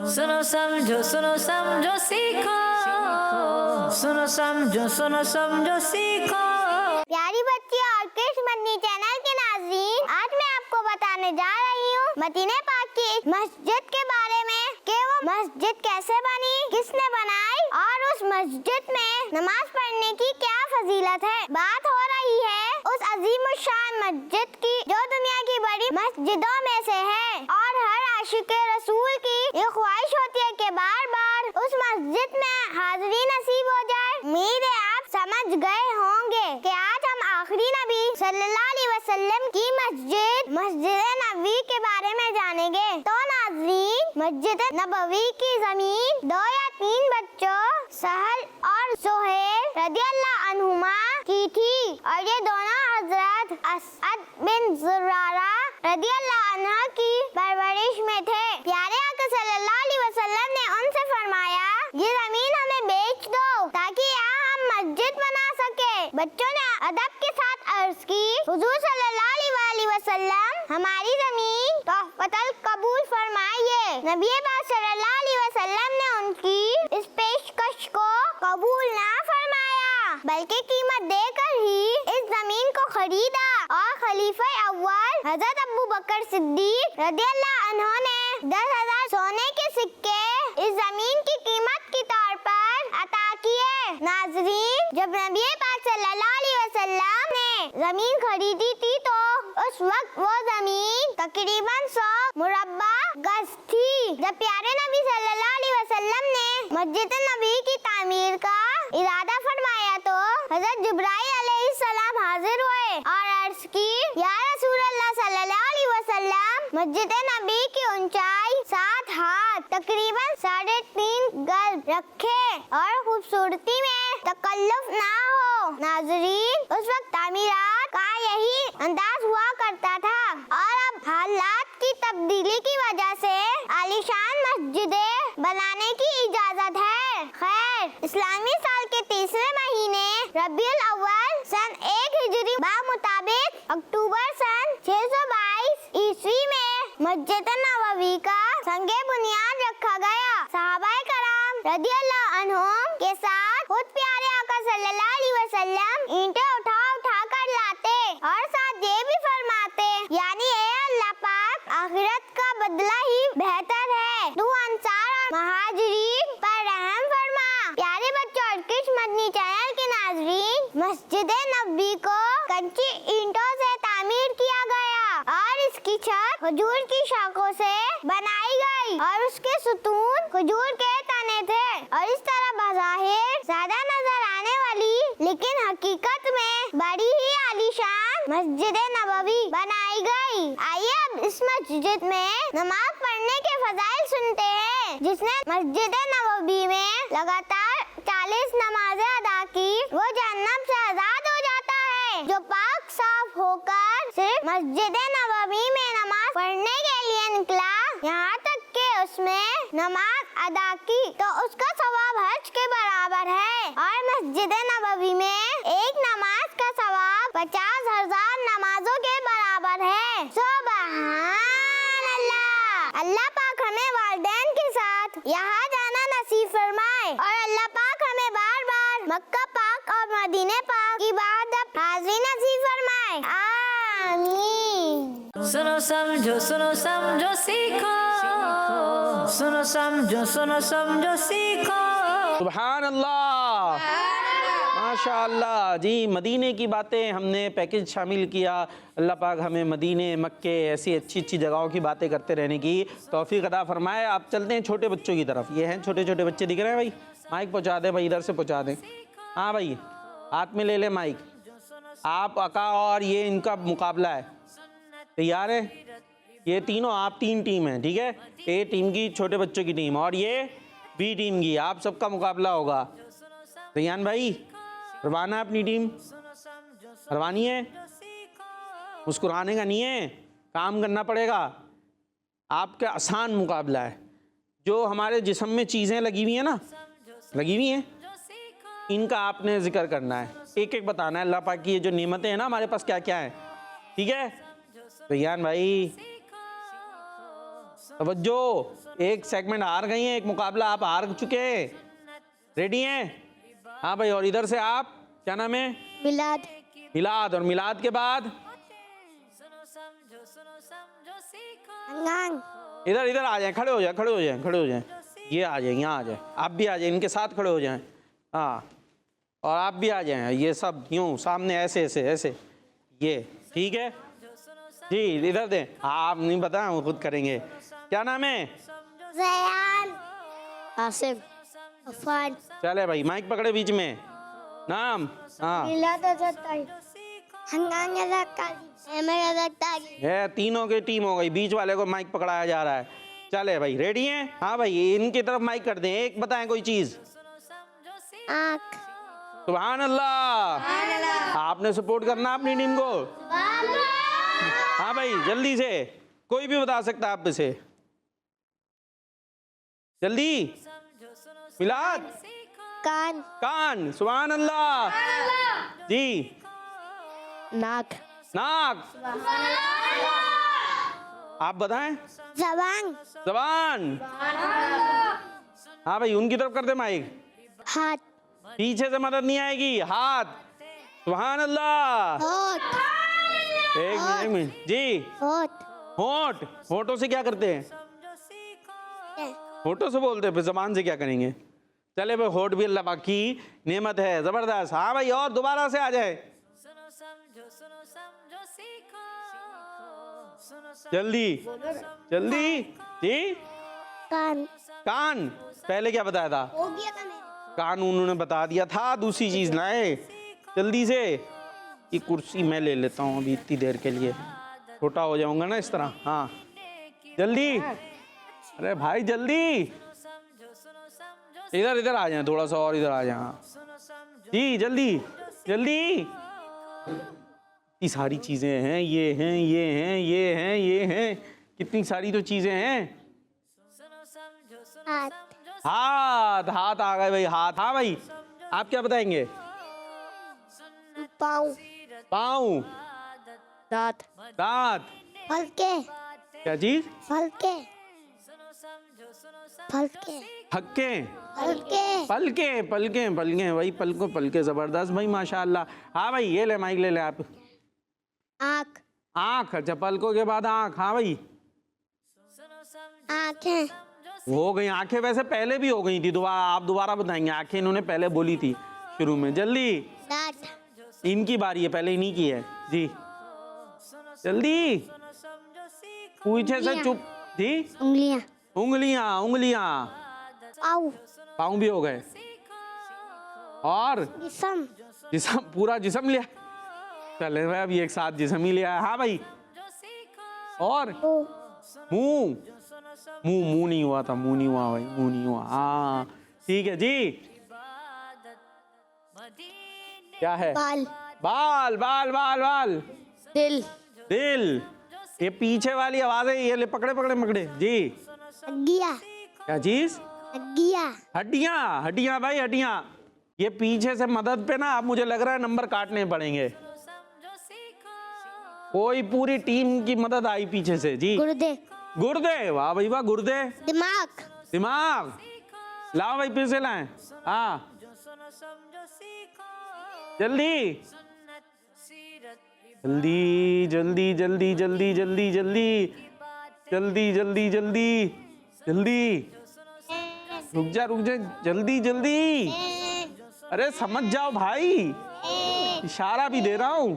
सुनो समझो सीखो, सुनो समझो सीखो। प्यारी बच्ची और कृष्ण मदनी चैनल के नाज़रीन, आज मैं आपको बताने जा रही हूँ मदीने पाक की इस मस्जिद के बारे में कि वो मस्जिद कैसे बनी, किसने बनाई और उस मस्जिद में नमाज पढ़ने की क्या फजीलत है। बात हो रही है उस अजीमुशान मस्जिद की, जो दुनिया की बड़ी मस्जिदों में से है, और हर आशिक रसूल की ये ख्वाहिश होती है कि बार बार उस मस्जिद में हाजिरी नसीब हो जाए। उम्मीद है आप समझ गए होंगे कि आज हम जानेंगे। तो नाज़रीन, मस्जिद नबवी की जमीन 2 या 3 बच्चों सहल और सुहेल रदियल्लाहु अन्हुमा की थी और ये दोनों हजरत असअद बिन जुरारा रदियल्लाहु अन्हा की परवरिश में थे। प्यारे आका सल्लल्लाहु अलैहि वसल्लम ने उनसे फरमाया, ये जमीन हमें बेच दो ताकि यहाँ हम मस्जिद बना सके। बच्चों ने अदब के साथ अर्ज की, हुजूर सल्लल्लाहु अलैहि वसल्लम, हमारी जमीन तोहफतल कबूल फरमाइए। नबी पाक सल्लल्लाहु अलैहि वसल्लम ने उनकी इस पेशकश को कबूल ना फरमाया, बल्कि कीमत देकर ही इस जमीन को खरीदा और खलीफा अव्वल हजरत अबू बकर सिद्दीक रदियल्लाहु अन्हु ने 10,000 सोने के सिक्के इस जमीन की कीमत के तौर पर अता किए। नाज़रीन, जब नबी पाक सल्लल्लाहु अलैहि वसल्लम ने जमीन खरीदी थी तो उस वक्त वो जमीन तकरीबन 100 मुरब्बा गज थी। जब प्यारे नबी सल्लल्लाहु अलैहि वसल्लम ने मस्जिद नबी की तामीर का इरादा फरमाया तो हजरत जिब्राइल अलैहिस्सलाम हाजिर हुए और अर्ज की, या रसूल अल्लाह सल्लल्लाहु अलैहि वसल्लम, मस्जिद नबी की ऊंचाई 7 हाथ तकरीबन 3.5 गज रखे और खूबसूरती में तकल्लुफ ना हो। नाज़रीन, उस वक्त तामीरात का यही अंदाज हुआ करता था और अब हालात की तब्दीली की वजह से आलीशान मस्जिदें बनाने की इजाजत है। खैर, इस्लामी साल के 30वें महीने रबीउल अव्वल सन 1 हिजरी मुताबिक अक्टूबर सन 622 ईस्वी में मस्जिद नबवी का संगे बुनियाद रखा गया। सहाबाए कराम रदियल्लाहु अन्हुम के साथ खुद प्यारे आका सल्लल्लाहु अलैहि वसल्लम ईंटें उठा कर लाते और साथ ये भी फरमाते, यानी ए अल्लाह पाक, आखिरत का बदला ही बेहतर है, तू अंसार और महाजिरीन पर रहम फरमा। प्यारे बच्चों और किश मदनी चैनल के नाज़रीन, मस्जिद नबवी को कच्ची ईंटों से तामीर किया गया और इसकी छत खजूर की शाखों से बनाई गई और उसके सुतून खजूर के तने थे और इस तरह बज़ाहिर ज्यादा नजर आने वाली लेकिन हकीकत में बड़ी ही आलीशान मस्जिद नबवी बनाई गई। आइए अब इस मस्जिद में नमाज पढ़ने के फजाइल सुनते हैं। जिसने मस्जिद नबवी में लगातार 40 नमाजें अदा की वो जहन्नम से आजाद हो जाता है। जो पाक साफ होकर सिर्फ मस्जिद नबवी में नमाज पढ़ने के लिए निकला, यहाँ तक कि उसमें नमाज अदा की, तो उसका सवाब हज के बराबर है और मस्जिद नबवी में एक नमाज का सवाब 50,000 नमाजों के बराबर है। सुभान अल्लाह। अल्लाह पाक हमें वालिदैन के साथ यहाँ जाना नसीब फरमाए और अल्लाह पाक हमें बार बार मक्का पाक और मदीने पाक की इबादत हाजिरी नसीब फरमाए। आमीन। सुनो समझो सीखो, सुनो समझो सीखो। सुभान अल्लाह, माशाअल्लाह जी। मदीने की बातें हमने पैकेज शामिल किया। अल्लाह पाक हमें मदीने, मक्के, ऐसी अच्छी अच्छी जगहों की बातें करते रहने की तौफीक अता फरमाए। आप चलते हैं छोटे बच्चों की तरफ। ये हैं छोटे छोटे बच्चे, दिख रहे हैं भाई? माइक पहुंचा दें भाई, इधर से पहुंचा दें। हाँ भाई, हाथ में ले ले माइक। आप अका और ये इनका मुकाबला है, तैयार है? ये तीनों, आप 3 टीम हैं, ठीक है? ए टीम की छोटे बच्चों की टीम और ये बी टीम की, आप सबका मुकाबला होगा। रियान भाई, करवाना है अपनी टीम, करवानी है, मुस्कुराने का नहीं है, काम करना पड़ेगा। आपका आसान मुकाबला है। जो हमारे जिस्म में चीज़ें लगी हुई हैं ना, लगी हुई हैं, इनका आपने जिक्र करना है, एक एक बताना है। अल्लाह पाक की ये जो नेमतें हैं ना हमारे पास, क्या क्या है, ठीक है? रियान भाई तवज्जो, एक सेगमेंट हार गई हैं, एक मुकाबला आप हार चुके हैं। रेडी हैं? हाँ भाई। और इधर से आप, क्या नाम है? मिलाद। मिलाद। और मिलाद के बाद इधर इधर आ जाएं, खड़े हो जाएं, खड़े हो जाएं, खड़े हो जाएं। ये आ जाएं, यहाँ आ जाएं, आप भी आ जाएं, इनके साथ खड़े हो जाएं। हाँ, और आप भी आ जाएं, ये सब यूँ सामने, ऐसे ऐसे ऐसे, ये ठीक है जी। इधर दें। हाँ, आप नहीं पता, वो खुद करेंगे। क्या नाम है? ज़यान, आसिफ, अफान, चले भाई, माइक पकड़े बीच में। नाम? हाँ, मिलाद हज़रत ताहिर। हंगान रज़ाक़ है, तीनों की टीम हो गई, बीच वाले को माइक पकड़ाया जा रहा है। चले भाई, रेडी हैं? हाँ भाई, इनकी तरफ माइक कर दें, एक बताएं कोई चीज। आँख। सुभान अल्लाह। आपने सपोर्ट करना अपनी टीम को। हाँ भाई, जल्दी से, कोई भी बता सकता है आप में से, जल्दी। मिलाद। कान। कान। सुभान अल्लाह। जी। नाक। नाक। आप बताएं। ज़बान। जबान। हाँ भाई, उनकी तरफ कर दे माइक। हाथ। पीछे से मदद नहीं आएगी, हाथ। सुभान अल्लाह। होठ। एक मिनट जी। होठ। होठ। होठों से क्या करते हैं? होठों से बोलते हैं, फिर जबान से क्या करेंगे? चले भाई, होठ भी अल्लाह पाक की नेमत है, जबरदस्त। हाँ भाई, और दोबारा से आ जाए, जल्दी जल्दी जी। कान। कान। पहले क्या बताया था? हो गया था कान उन्होंने बता दिया था, दूसरी चीज लाए जल्दी से। ये कुर्सी मैं ले लेता हूँ अभी इतनी देर के लिए, छोटा हो जाऊंगा ना इस तरह। हाँ जल्दी, अरे भाई जल्दी, इधर इधर आ जाए, थोड़ा सा और इधर आ जाए। हाँ जी, जल्दी जल्दी। इतनी सारी चीजें हैं, ये हैं, ये हैं, ये हैं, ये हैं, कितनी सारी तो चीजें हैं। हाथ। हाथ। हाथ आ गए भाई, हाथ। हाँ भाई, आप क्या बताएंगे? पाँव। पाँव। दांत। दांत। फलके। क्या चीज? फलके। फलके। हक्के। फलके। पलके। पलके। पलके भाई, पलको पलके, जबरदस्त भाई, माशाल्लाह। हाँ भाई, ये ले माइक, ले ले आप। आँख। आँख। अच्छा, पलकों के बाद आँख। हाँ भाई, आँखें। हो गई आंखें। वैसे पहले भी हो गई थी, दोबारा आप दोबारा बताएंगे। आंखें इन्होंने पहले बोली थी शुरू में। जल्दी, दांत। इनकी बारी है, पहले इन्हीं की है जी। जल्दी, पीछे से चुप जी। उंगलियाँ। उंगलियां। उंगलियां। पाँव। पाँव भी हो गए, और जिस्म। जिस्म, पूरा जिस्म लिया। चले भाई, अभी एक साथ जिस्म ही लिया। हाँ भाई, और मुंह। मुंह। मुंह नहीं हुआ था, मुंह नहीं हुआ भाई, मुंह नहीं हुआ। हाँ ठीक है जी। क्या है? बाल। बाल। बाल। बाल। बाल। दिल। दिल। ये पीछे वाली आवाज है, ये ले, पकड़े पकड़े पकड़े जी। हड्डियाँ। क्या चीज? हड्डियाँ। हड्डियां। हड्डियां भाई, हड्डियां। ये पीछे से मदद पे ना, आप मुझे लग रहा है नंबर काटने पड़ेंगे। कोई पूरी टीम की मदद आई पीछे से जी। गुर्दे। गुर्दे। वाह भाई वाह, गुर्दे। दिमाग। दिमाग। लाओ भाई, फिर से लाएं। हाँ जल्दी जल्दी जल्दी जल्दी जल्दी जल्दी जल्दी जल्दी जल्दी जल्दी जल्दी। रुक जा जल्दी जल्दी। अरे समझ जाओ भाई, इशारा भी दे रहा हूँ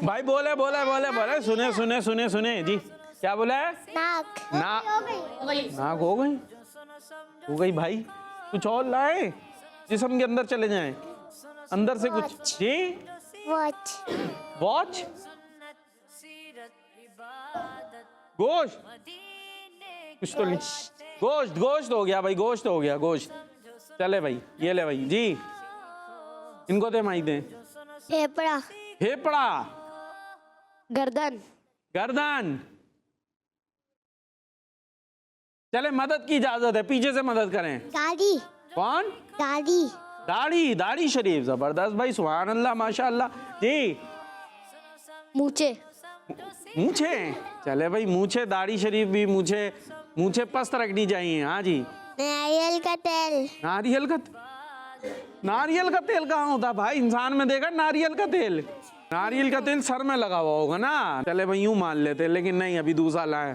भाई। बोले बोले बोले बोले, सुने सुने सुने सुने जी। क्या बोला है? नाक। नाक हो गई, हो गई भाई। कुछ और लाए, जिस्म के अंदर चले जाएं, अंदर से कुछ जी। वॉच। वॉच। गोश्त। कुछ तो नहीं, गोश्त। गोश्त हो गया भाई, गोश्त हो गया, गोश्त। चले भाई, ये ले भाई जी, इनको दे, माई दे। फेफड़ा। फेफड़ा। गर्दन। गर्दन। चले, मदद की इजाजत है, पीछे से मदद करें। दाढ़ी। कौन? दाढ़ी। दाढ़ी। दाढ़ी शरीफ, जबरदस्त भाई, सुभान अल्लाह, माशाअल्लाह जी। मूछे। मूछे। चले भाई, मूछे, दाढ़ी शरीफ भी, मूछे। मूछे पस्त रखनी चाहिए। हाँ जी। नारियल का तेल। नारियल का, नारियल का तेल कहाँ होता है भाई? इंसान में देखा नारियल का तेल? नारियल का तेल सर में लगा हुआ होगा ना। चले भाई, यूं मान लेते, लेकिन नहीं, अभी दूसरा लाए।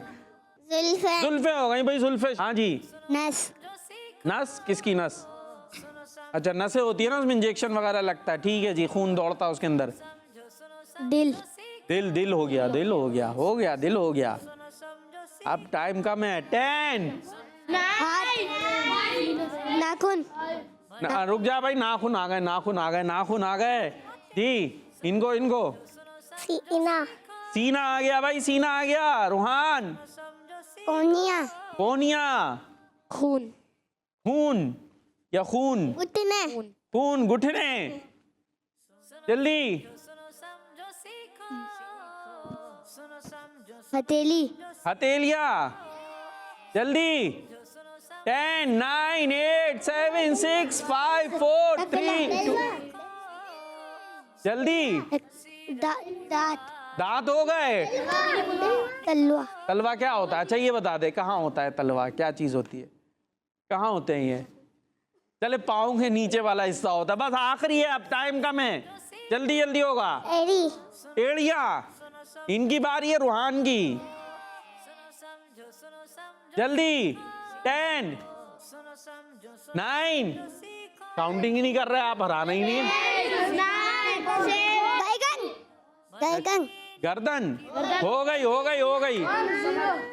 जुल्फे। जुल्फे हो गई भाई, जुल्फे। हाँ जी। नस। नस। किसकी नस? अच्छा, नसें होती है ना, उसमें इंजेक्शन वगैरह लगता है। ठीक है जी, खून दौड़ता है उसके अंदर। दिल। दिल। दिल हो गया, दिल हो गया, हो गया, दिल हो गया। अब टाइम कम है। 10। हाथ। नाखून। रुक जा भाई, नाखून आ गए, नाखून आ गए, नाखून आ गए जी। इनको सीना, सीना आ गया भाई, सीना आ गया। रूहान, कोनिया, कोनिया, खून, खून या खून, घुटने, खून, घुटने, जल्दी। हथेली, हथेलिया, जल्दी। 10 9 8 7 6 5 4 3 2, जल्दी। दांत, दांत हो गए। तलवा, तलवा क्या होता है? अच्छा ये बता दे, कहाँ होता है तलवा? क्या चीज होती है? कहाँ होते हैं ये? चले, पाँव के नीचे वाला हिस्सा होता है। बस आखिरी है, अब टाइम कम है, जल्दी जल्दी होगा। एड़ी, एड़िया, इनकी बारी है, रूहान की। जल्दी। 10 9, काउंटिंग ही नहीं कर रहे आप, हराना ही नहीं है। बैगन, बैगन, गर्दन हो गई, हो गई, हो गई।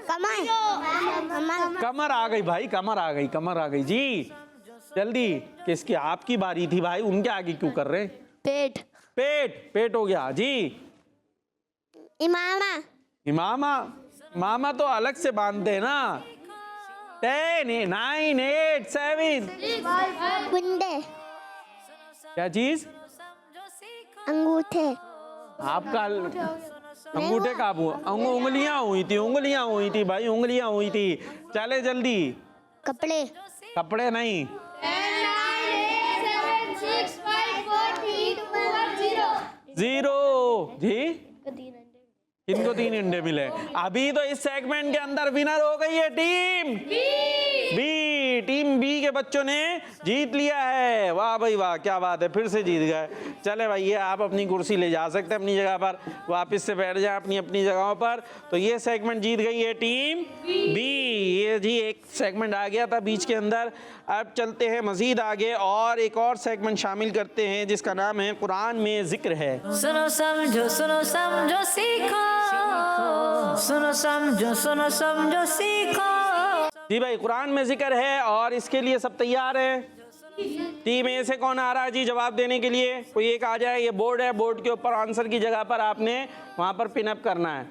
कमर, कमर, कमर आ गई भाई, कमर आ गई, कमर आ गई जी। जल्दी। किसकी? आपकी बारी थी भाई, उनके आगे क्यों कर रहे? पेट, पेट, पेट हो गया जी। इमामा, इमामा, मामा तो अलग से बांधते हैं ना। 10 9 8 7, गुंडे, क्या चीज? अंगूठे, आपका अंगूठे का उंगलियां हुई थी, उंगलियां हुई थी भाई, उंगलियां हुई थी। चले जल्दी। कपड़े, कपड़े नहीं। 0 जी। किनको 3 अंडे मिले? अभी तो इस सेगमेंट के अंदर विनर हो गई है टीम बी। टीम बी के बच्चों ने जीत लिया है। वाह भाई वाह, क्या बात है, फिर से जीत गए। चले भाई, ये आप अपनी कुर्सी ले जा सकते हैं अपनी जगह पर, वापस से बैठ जाए अपनी अपनी जगहों पर। तो ये सेगमेंट जीत गई है टीम बी। ये जी एक सेगमेंट आ गया था बीच के अंदर। अब चलते हैं मजीद आगे और एक और सेगमेंट शामिल करते हैं जिसका नाम है कुरान में जिक्र है। सुनो समझो सीखो, सुनो समझो सीखो। जी भाई, कुरान में जिक्र है और इसके लिए सब तैयार हैं। टीम ए से कौन आ रहा है जी जवाब देने के लिए? कोई एक आ जाए। ये बोर्ड है, बोर्ड के ऊपर आंसर की जगह पर आपने वहाँ पर पिन अप करना है।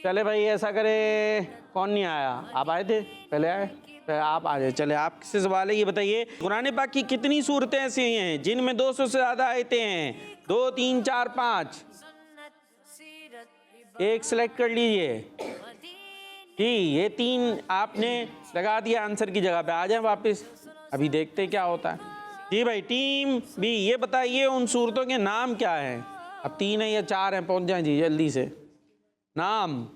चले भाई, ऐसा करे, कौन नहीं आया? आप आए थे, पहले आए, आप आ जाए। चले, आप किससे सवाल है ये बताइए। कुरान पाक की कितनी सूरतें ऐसी हैं जिनमें 200 से ज़्यादा आयतें हैं? 2 3 4 5, एक सिलेक्ट कर लीजिए जी। ये 3 आपने लगा दिया आंसर की जगह पे। आ जाए वापस, अभी देखते क्या होता है। जी भाई, टीम बी ये बताइए उन सूरतों के नाम क्या हैं? अब 3 है या 4 हैं? पहुंच जाए जी जल्दी से। नाम,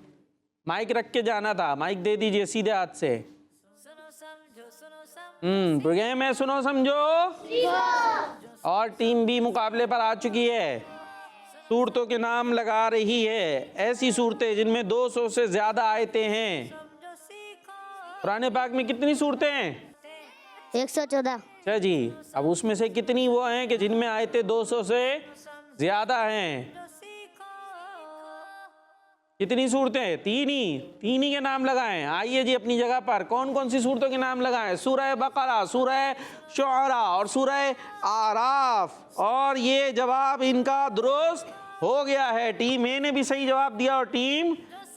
माइक रख के जाना था, माइक दे दीजिए सीधे हाथ से। प्रोग्राम है सुनो समझो, और टीम बी मुकाबले पर आ चुकी है। सूरतों के नाम लगा रही है, ऐसी सूरतें जिनमें 200 से ज्यादा आयतें हैं। कुरान पाक में कितनी सूरतें हैं? 114, अच्छा जी। अब उसमें से कितनी वो हैं कि जिनमें आयतें 200 से ज्यादा हैं? कितनी सूरतें? 3 ही के नाम लगाएं। आइए जी अपनी जगह पर, कौन कौन सी सूरतों के नाम लगाएं? सूरह बकरा, सूरह शुअरा और सूरह आराफ। और ये जवाब इनका दुरुस्त हो गया है। टीम ए ने भी सही जवाब दिया और टीम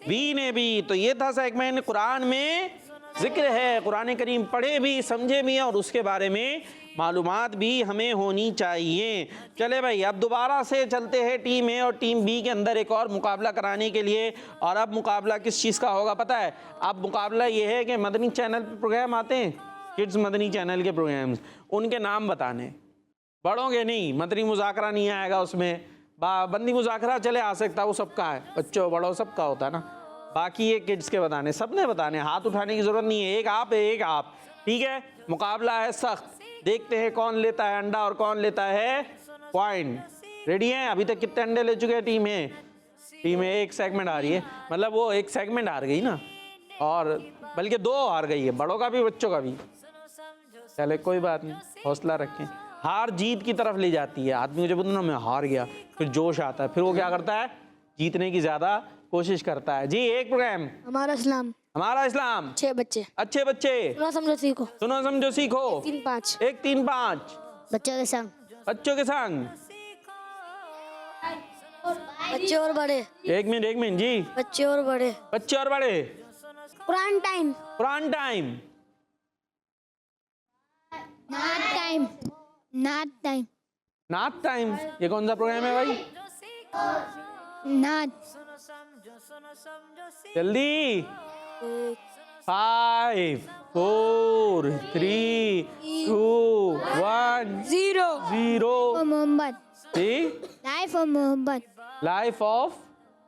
बी ने भी। तो ये था सेगमेंट कुरान में जिक्र है। कुरान करीम पढ़े भी, समझे भी और उसके बारे में मालूमात भी हमें होनी चाहिए। चले भाई, अब दोबारा से चलते हैं टीम ए और टीम बी के अंदर एक और मुकाबला कराने के लिए। और अब मुकाबला किस चीज़ का होगा पता है? अब मुकाबला ये है कि मदनी चैनल पर प्रोग्राम आते हैं, किड्स मदनी चैनल के प्रोग्राम्स, उनके नाम बताने। बड़ों के नहीं, मदनी मुज़ाकरा नहीं आएगा उसमें। बंदी मुज़ाकरा चले आ सकता है, वो सबका है, बच्चों बड़ों सबका होता है ना। बाकी ये किड्स के बताने, सबने बताने, हाथ उठाने की ज़रूरत नहीं है। एक आप, ठीक है। मुकाबला है सख्त, देखते हैं कौन लेता है अंडा और कौन लेता है पॉइंट। रेडी हैं? अभी तक कितने अंडे ले चुके हैं टीम ए? टीम ए एक सेगमेंट आ रही है, मतलब वो एक सेगमेंट हार गई ना, और बल्कि 2 हार गई है, बड़ों का भी बच्चों का भी। चले कोई बात नहीं, हौसला रखें। हार जीत की तरफ ले जाती है। आदमी को जब ना मैं हार गया, फिर जोश आता है, फिर वो क्या करता है? जीतने की ज़्यादा कोशिश करता है। जी एक प्रोग्राम हमारा इस्लाम, हमारा इस्लाम, 6 बच्चे, अच्छे बच्चे, सुनो समझो सीखो, सुनो समझो सीखो, 3 5, 1 3 5, बच्चों के संग। बच्चों के संग। बच्चे और बड़े। एक मिनट जी। बच्चे और बड़े। बच्चे और बड़े। कुरान टाइम। कुरान टाइम। नात टाइम। नात टाइम। नात टाइम, ये कौन सा प्रोग्राम है भाई? नात। जल्दी। 5 4 3 2 1 0। Mohammed. Ji. Life of Mohammed. Life of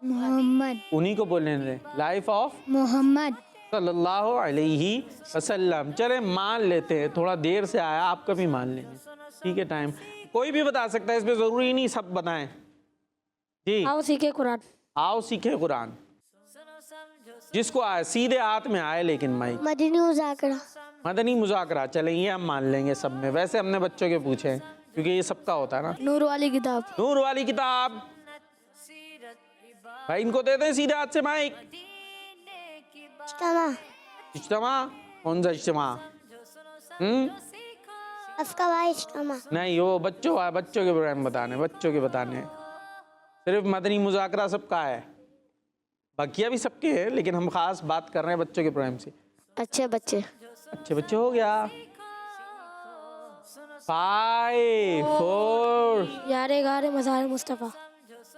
Mohammed. उन्हीं को बोलने दे। लाइफ ऑफ मोहम्मद सल्लल्लाहु अलैहि वसल्लम। चले मान लेते हैं, थोड़ा देर से आया, आपका भी मान लेंगे, ठीक है। टाइम कोई भी बता सकता है, इसमें जरूरी नहीं सब बताएं जी। आओ सीखे कुरान। आओ सीखे कुरान। जिसको आए सीधे हाथ में आए। लेकिन माइक मदनी मुज़ाकरा। मदनी मुज़ाकरा, चले ये हम मान लेंगे सब में। वैसे हमने बच्चों के पूछे हैं क्योंकि ये सबका होता है ना। नूर वाली किताब। नूर वाली किताब। भाई इनको देते हैं सीधे हाथ से माइक। इज्तिमा। इज्तिमा? कौन सा इज्तिमा? अफ्का भाई इज्तिमा। नहीं, वो बच्चों के प्रोग्राम बताने, बच्चों के बताने। सिर्फ मदनी मुज़ाकरा सबका है, बाकिया भी सबके हैं, लेकिन हम खास बात कर रहे हैं बच्चों के प्रोग्राम से। अच्छे बच्चे। अच्छे बच्चे हो गया। 5 4। यारे गारे मज़ार मुस्तफ़ा।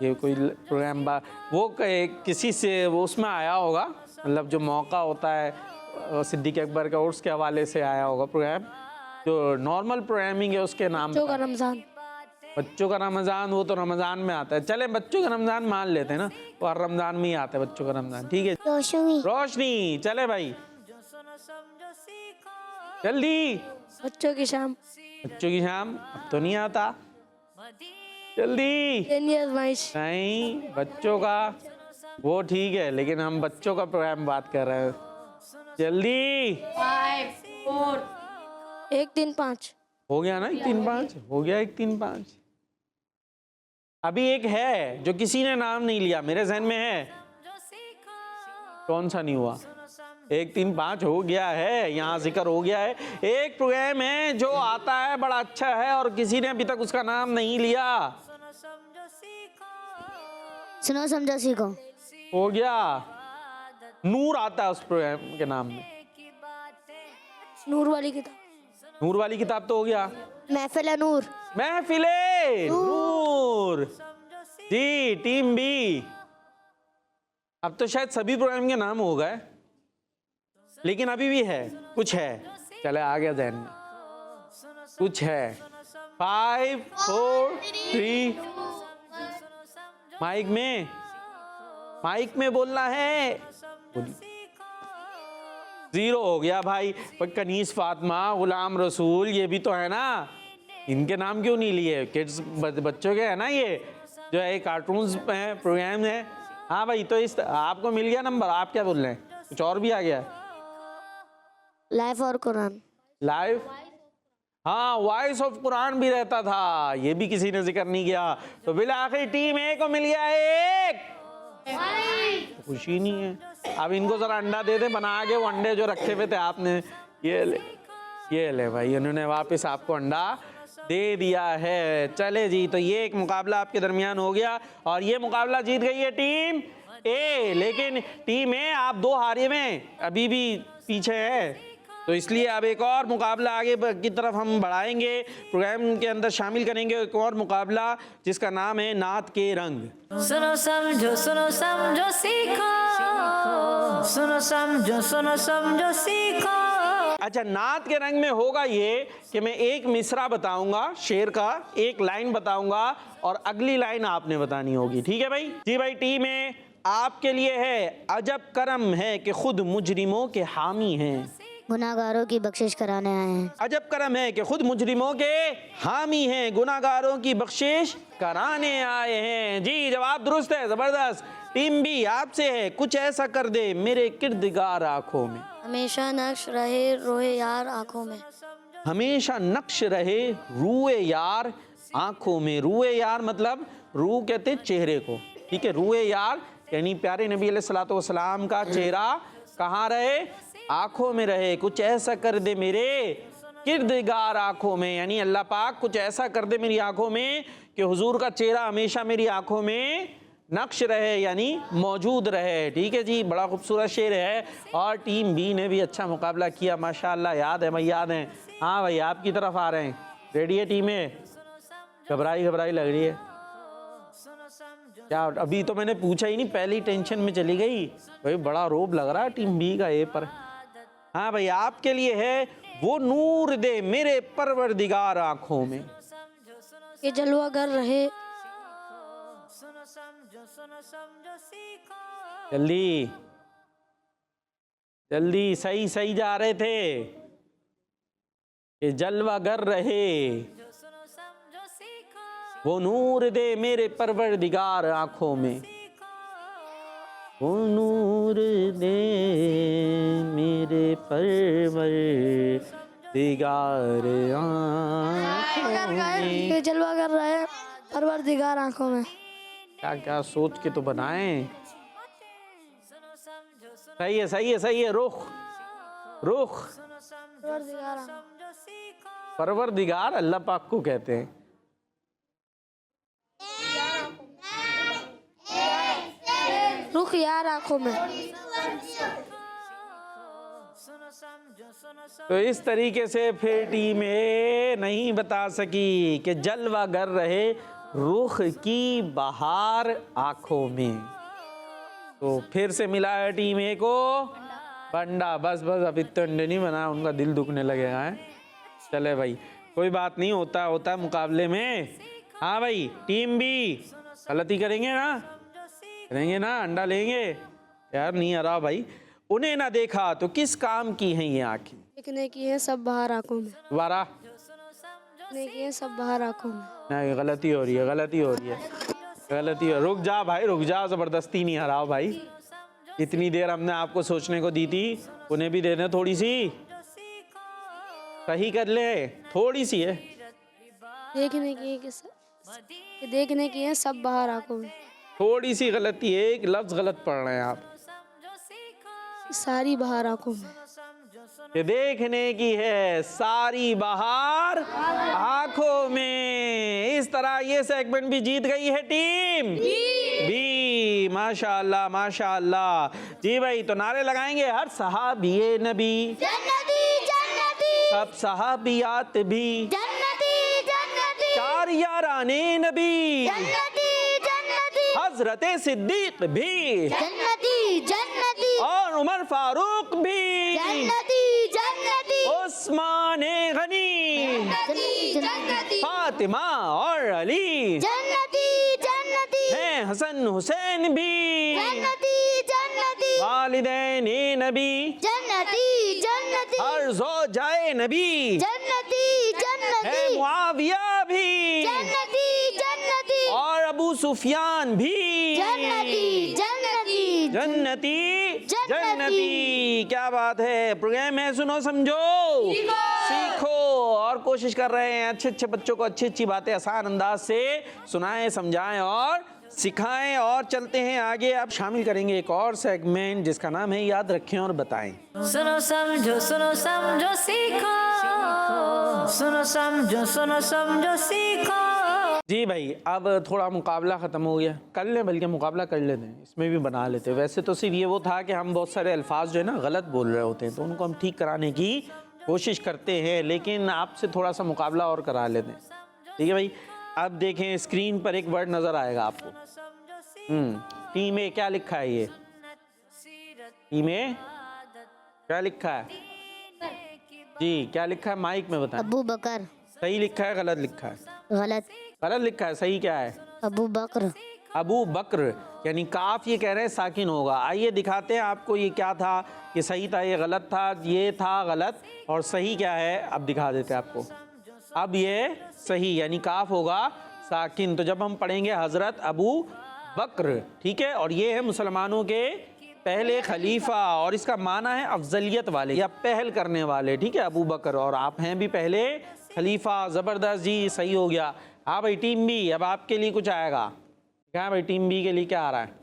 ये कोई प्रोग्राम वो किसी से वो उसमें आया होगा, मतलब जो मौका होता है सिद्दीक अकबर का, उसके हवाले से आया होगा प्रोग्राम। जो नॉर्मल प्रोग्रामिंग है उसके नाम बच्चों का रमज़ान। बच्चों का रमज़ान, वो तो रमज़ान में आता है। चले बच्चों का रमज़ान मान लेते हैं ना, वो हर रमज़ान में ही आता है बच्चों का रमज़ान, ठीक है। रोशनी। रोशनी। चले भाई जल्दी। बच्चों की शाम। बच्चों की शाम अब तो नहीं आता, जल्दी। आजमाइश। नहीं, बच्चों का वो ठीक है, लेकिन हम बच्चों का प्रोग्राम बात कर रहे हैं। जल्दी। 5 4 1 3 5। हो गया ना 1 3 5 हो गया 1 3 5। अभी एक है जो किसी ने नाम नहीं लिया, मेरे जहन में है। कौन सा नहीं हुआ? 1 3 5 हो गया है, यहाँ जिक्र हो गया है। एक प्रोग्राम है जो आता है, बड़ा अच्छा है, और किसी ने अभी तक उसका नाम नहीं लिया। सुनो समझो सीखो। हो गया। नूर आता है उस प्रोग्राम के नाम में। नूर वाली किताब। नूर वाली किताब तो हो गया। महफिल नूर। महफिले नूर जी। Team B. अब तो शायद सभी प्रोग्राम के नाम हो गए, लेकिन अभी भी है, कुछ है। चले आ गया ध्यान में, कुछ है। 5 4 3। माइक में बोलना है। 0 हो गया भाई। कनीस फातिमा, गुलाम रसूल, ये भी तो है ना, इनके नाम क्यों नहीं लिए? किड्स बच्चों के है ना, ये जो है कार्टून्स हैं, प्रोग्राम है। हाँ भाई, तो इस आपको मिल गया नंबर। आप क्या बोल रहे हैं? कुछ और भी आ गया? लाइफ और कुरान। लाइव, हाँ, वॉइस ऑफ कुरान भी रहता था, ये भी किसी ने जिक्र नहीं किया। तो बिलाखिर टीम ए को मिल गया 1। खुशी नहीं है। अब इनको जरा अंडा दे दे बना के, वो अंडे जो रखे हुए थे आपने, ये ले भाई, उन्होंने वापस आपको अंडा दे दिया है। चले जी, तो ये एक मुकाबला आपके दरमियान हो गया, और ये मुकाबला जीत गई है टीम ए। लेकिन टीम ए आप 2 हारे में अभी भी पीछे है, तो इसलिए अब एक और मुकाबला आगे की तरफ हम बढ़ाएंगे, प्रोग्राम के अंदर शामिल करेंगे एक और मुकाबला जिसका नाम है नात के रंग। सुनो समझो सीखो। सुनो समझो सीखो। अच्छा, नात के रंग में होगा ये कि मैं एक मिसरा बताऊंगा शेर का, एक लाइन बताऊंगा, और अगली लाइन आपने बतानी होगी, ठीक है भाई? जी भाई, टीम है आपके लिए है। अजब करम है कि खुद मुजरिमों के हामी हैं, गुनाहगारों की बख्शिश कराने आए हैं। अजब करम है कि खुद मुजरिमों के हामी हैं, गुनाहगारों की बख्शिश कराने आए हैं। जी, जवाब दुरुस्त है, जबरदस्त। टीम बी आपसे है, कुछ ऐसा कर दे मेरे किरदगार आंखों में, हमेशा नक्श रहे रोए यार आंखों में। हमेशा नक्श रहे रूए यार आंखों में। रूए यार मतलब रू कहते हैं चेहरे को, ठीक है। रूए यार यानी प्यारे नबी अलैहिस्सलातु वस्सलाम का चेहरा कहाँ रहे? आंखों में रहे। कुछ ऐसा कर दे मेरे किरदगार आंखों में, यानी अल्लाह पाक कुछ ऐसा कर दे मेरी आंखों में कि हुजूर का चेहरा हमेशा मेरी आंखों में नक्श रहे, यानी मौजूद रहे। ठीक है जी, बड़ा खूबसूरत शेर है। और टीम बी ने भी अच्छा मुकाबला किया माशाल्लाह। याद है भाई, याद है। हाँ भाई, आपकी तरफ आ रहे हैं। रेडी है टीमें? घबराई घबराई लग रही है क्या? अभी तो मैंने पूछा ही नहीं, पहली टेंशन में चली गई भाई। बड़ा रोब लग रहा है टीम बी का ए पर। हाँ भाई, आपके लिए है वो नूर दे मेरे परवरदिगार आंखों में, ये जलवा गर रहे। जल्दी जल्दी, सही सही जा रहे थे। ये जलवा गर रहे वो नूर दे मेरे परवरदिगार आंखों में, वो नूर दे मेरे परवरदिगार आंखों में। ये जलवा कर रहा है परवरदिगार आंखों में। क्या क्या सोच के तो बनाएं। सही है सही है सही है। रुख रुख परवरदिगार आंखों। परवरदिगार अल्लाह पाक को कहते हैं। रुख यार आंखों में। तो इस तरीके से फिर टीम ए नहीं बता सकी कि जलवा गर रहे रुख की बहार आंखों में। तो फिर से मिला है टीम ए को बंडा। बस बस, अब इतने अंडे नहीं बना, उनका दिल दुखने लगेगा है। चले भाई, कोई बात नहीं, होता होता मुकाबले में। हाँ भाई, टीम बी गलती करेंगे ना, करेंगे ना, अंडा लेंगे यार। नहीं आ रहा भाई। उन्हें ना देखा तो किस काम की हैं ये आंखें? देखने की है सब बाहर आंखों में। दोबारा। देखने की है सब बाहर आंखों में। नहीं, गलती हो रही है, गलती हो रही है, गलती हो। रुक जा भाई, रुक जा, जबरदस्ती नहीं हराओ भाई। इतनी देर हमने आपको सोचने को दी थी, उन्हें भी देने थोड़ी सी। सही कर ले, थोड़ी सी है। देखने की है कि देखने की है सब बाहर आंखों में। थोड़ी सी गलती है, एक लफ्ज गलत पढ़ रहे हैं आप। सारी बाहर आंखों में। ये देखने की है सारी बहार आंखों में। इस तरह ये सेगमेंट भी जीत गई है टीम बी। माशाअल्लाह माशाअल्लाह जी भाई। तो नारे लगाएंगे हर सहाबिये नबी जन्नती जन्नती, सब सहाबियात भी, जन्नती जन्नती, चार याराने नबी, जन्नती जन्नती, हजरत सिद्दीक भी, जन्नती जन्नती, और उमर फारूक भी, जन्नती जन्नती, उस्मान गनी, जन्नती, फातिमा और अली, जन्नती जन्नती, हैं हसन हुसैन भी, जन्नती जन्नती, वालिदैन नबी, जन्नती जन्नती, हर ज़ौजाए नबी, जन्नती है जन्नती, मुआविया भी, जन्नती जन्नती, और अबू सुफियान भी, जन्नती जन्नती, जन्नती जन्नती। जन्नती। क्या बात है। प्रोग्राम है सुनो समझो सीखो। और कोशिश कर रहे हैं अच्छे अच्छे बच्चों को अच्छी अच्छी बातें आसान अंदाज से सुनाएं, समझाएं और सिखाएं। और चलते हैं आगे, अब शामिल करेंगे एक और सेगमेंट जिसका नाम है याद रखें और बताएं। सुनो समझो सीखो, सुनो समझो सीखो। जी भाई, अब थोड़ा मुकाबला ख़त्म हो गया, कर लें, बल्कि मुकाबला कर लेते हैं, इसमें भी बना लेते हैं। वैसे तो सिर्फ ये वो था कि हम बहुत सारे अल्फाज जो है ना गलत बोल रहे होते हैं, तो उनको हम ठीक कराने की कोशिश करते हैं, लेकिन आपसे थोड़ा सा मुकाबला और करा लेते हैं। ठीक है भाई। अब देखें, स्क्रीन पर एक वर्ड नज़र आएगा आपको। टीम ए क्या लिखा है? ये टीम ए क्या लिखा है जी? क्या लिखा है माइक में बताएं। अबू बकर। सही लिखा है गलत लिखा है? गलत। गलत लिखा है। सही क्या है? अबू बकर। अबू बकर, यानी काफ ये कह रहे हैं साकिन होगा। आइए दिखाते हैं आपको ये क्या था, ये सही था, ये गलत था, ये था गलत, और सही क्या है अब दिखा देते हैं आपको। अब ये सही, यानी काफ होगा साकिन। तो जब हम पढ़ेंगे हजरत अबू बकर, ठीक है, और ये है मुसलमानों के पहले खलीफा, और इसका माना है अफजलियत वाले या पहल करने वाले। ठीक है, अबू बकर, और आप हैं भी पहले खलीफा। ज़बरदस्त जी, सही हो गया। हाँ भाई टीम बी, अब आपके लिए कुछ आएगा। क्या भाई टीम बी के लिए क्या आ रहा है?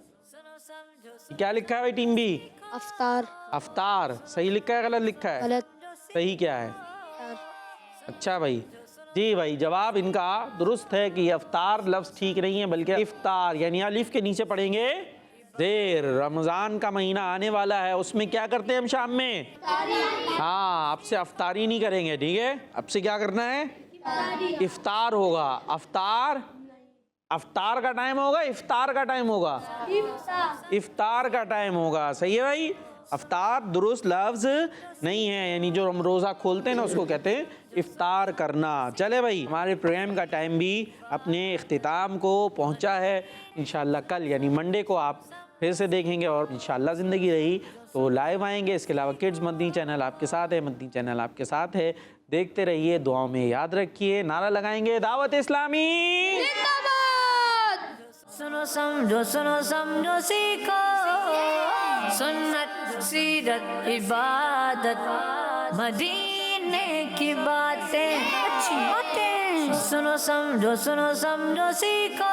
क्या लिखा है भाई टीम बी? अफ्तार। अफ्तार। सही लिखा है गलत लिखा है? गलत। सही क्या है? अच्छा भाई, जी भाई, जवाब इनका दुरुस्त है कि अफ्तार लफ्ज़ ठीक नहीं है, बल्कि इफ्तार, यानी अलिफ के नीचे पढ़ेंगे देर। रमज़ान का महीना आने वाला है, उसमें क्या करते हैं हम शाम में? हाँ, अब से अफ्तारी नहीं करेंगे, ठीक है? अब से क्या करना है? इफ्तार होगा। अफ्तार, अफ्तार का टाइम होगा, इफ्तार का टाइम होगा, इफ्तार का टाइम होगा। सही है भाई, अफ्तार दुरुस्त लफ्ज़ नहीं है, यानी जो हम रोज़ा खोलते हैं ना उसको कहते हैं इफ्तार करना। चले भाई, हमारे प्रोग्राम का टाइम भी अपने इख्तिताम को पहुंचा है। इंशाल्लाह कल यानी मंडे को आप फिर से देखेंगे और इंशाल्लाह ज़िंदगी रही तो लाइव आएंगे। इसके अलावा किड्स मदनी चैनल आपके साथ है, मदनी चैनल आपके साथ है। देखते रहिए, दुआओं में याद रखिए। नारा लगाएंगे दावत इस्लामी। सुनो समझो सीखो, सुन्नत सीरत इबादत, मदीने की बातें अच्छी बातें। सुनो समझो सीखो।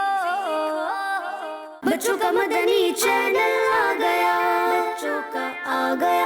बच्चों का मदनी चैनल आ गया, बच्चों का आ गया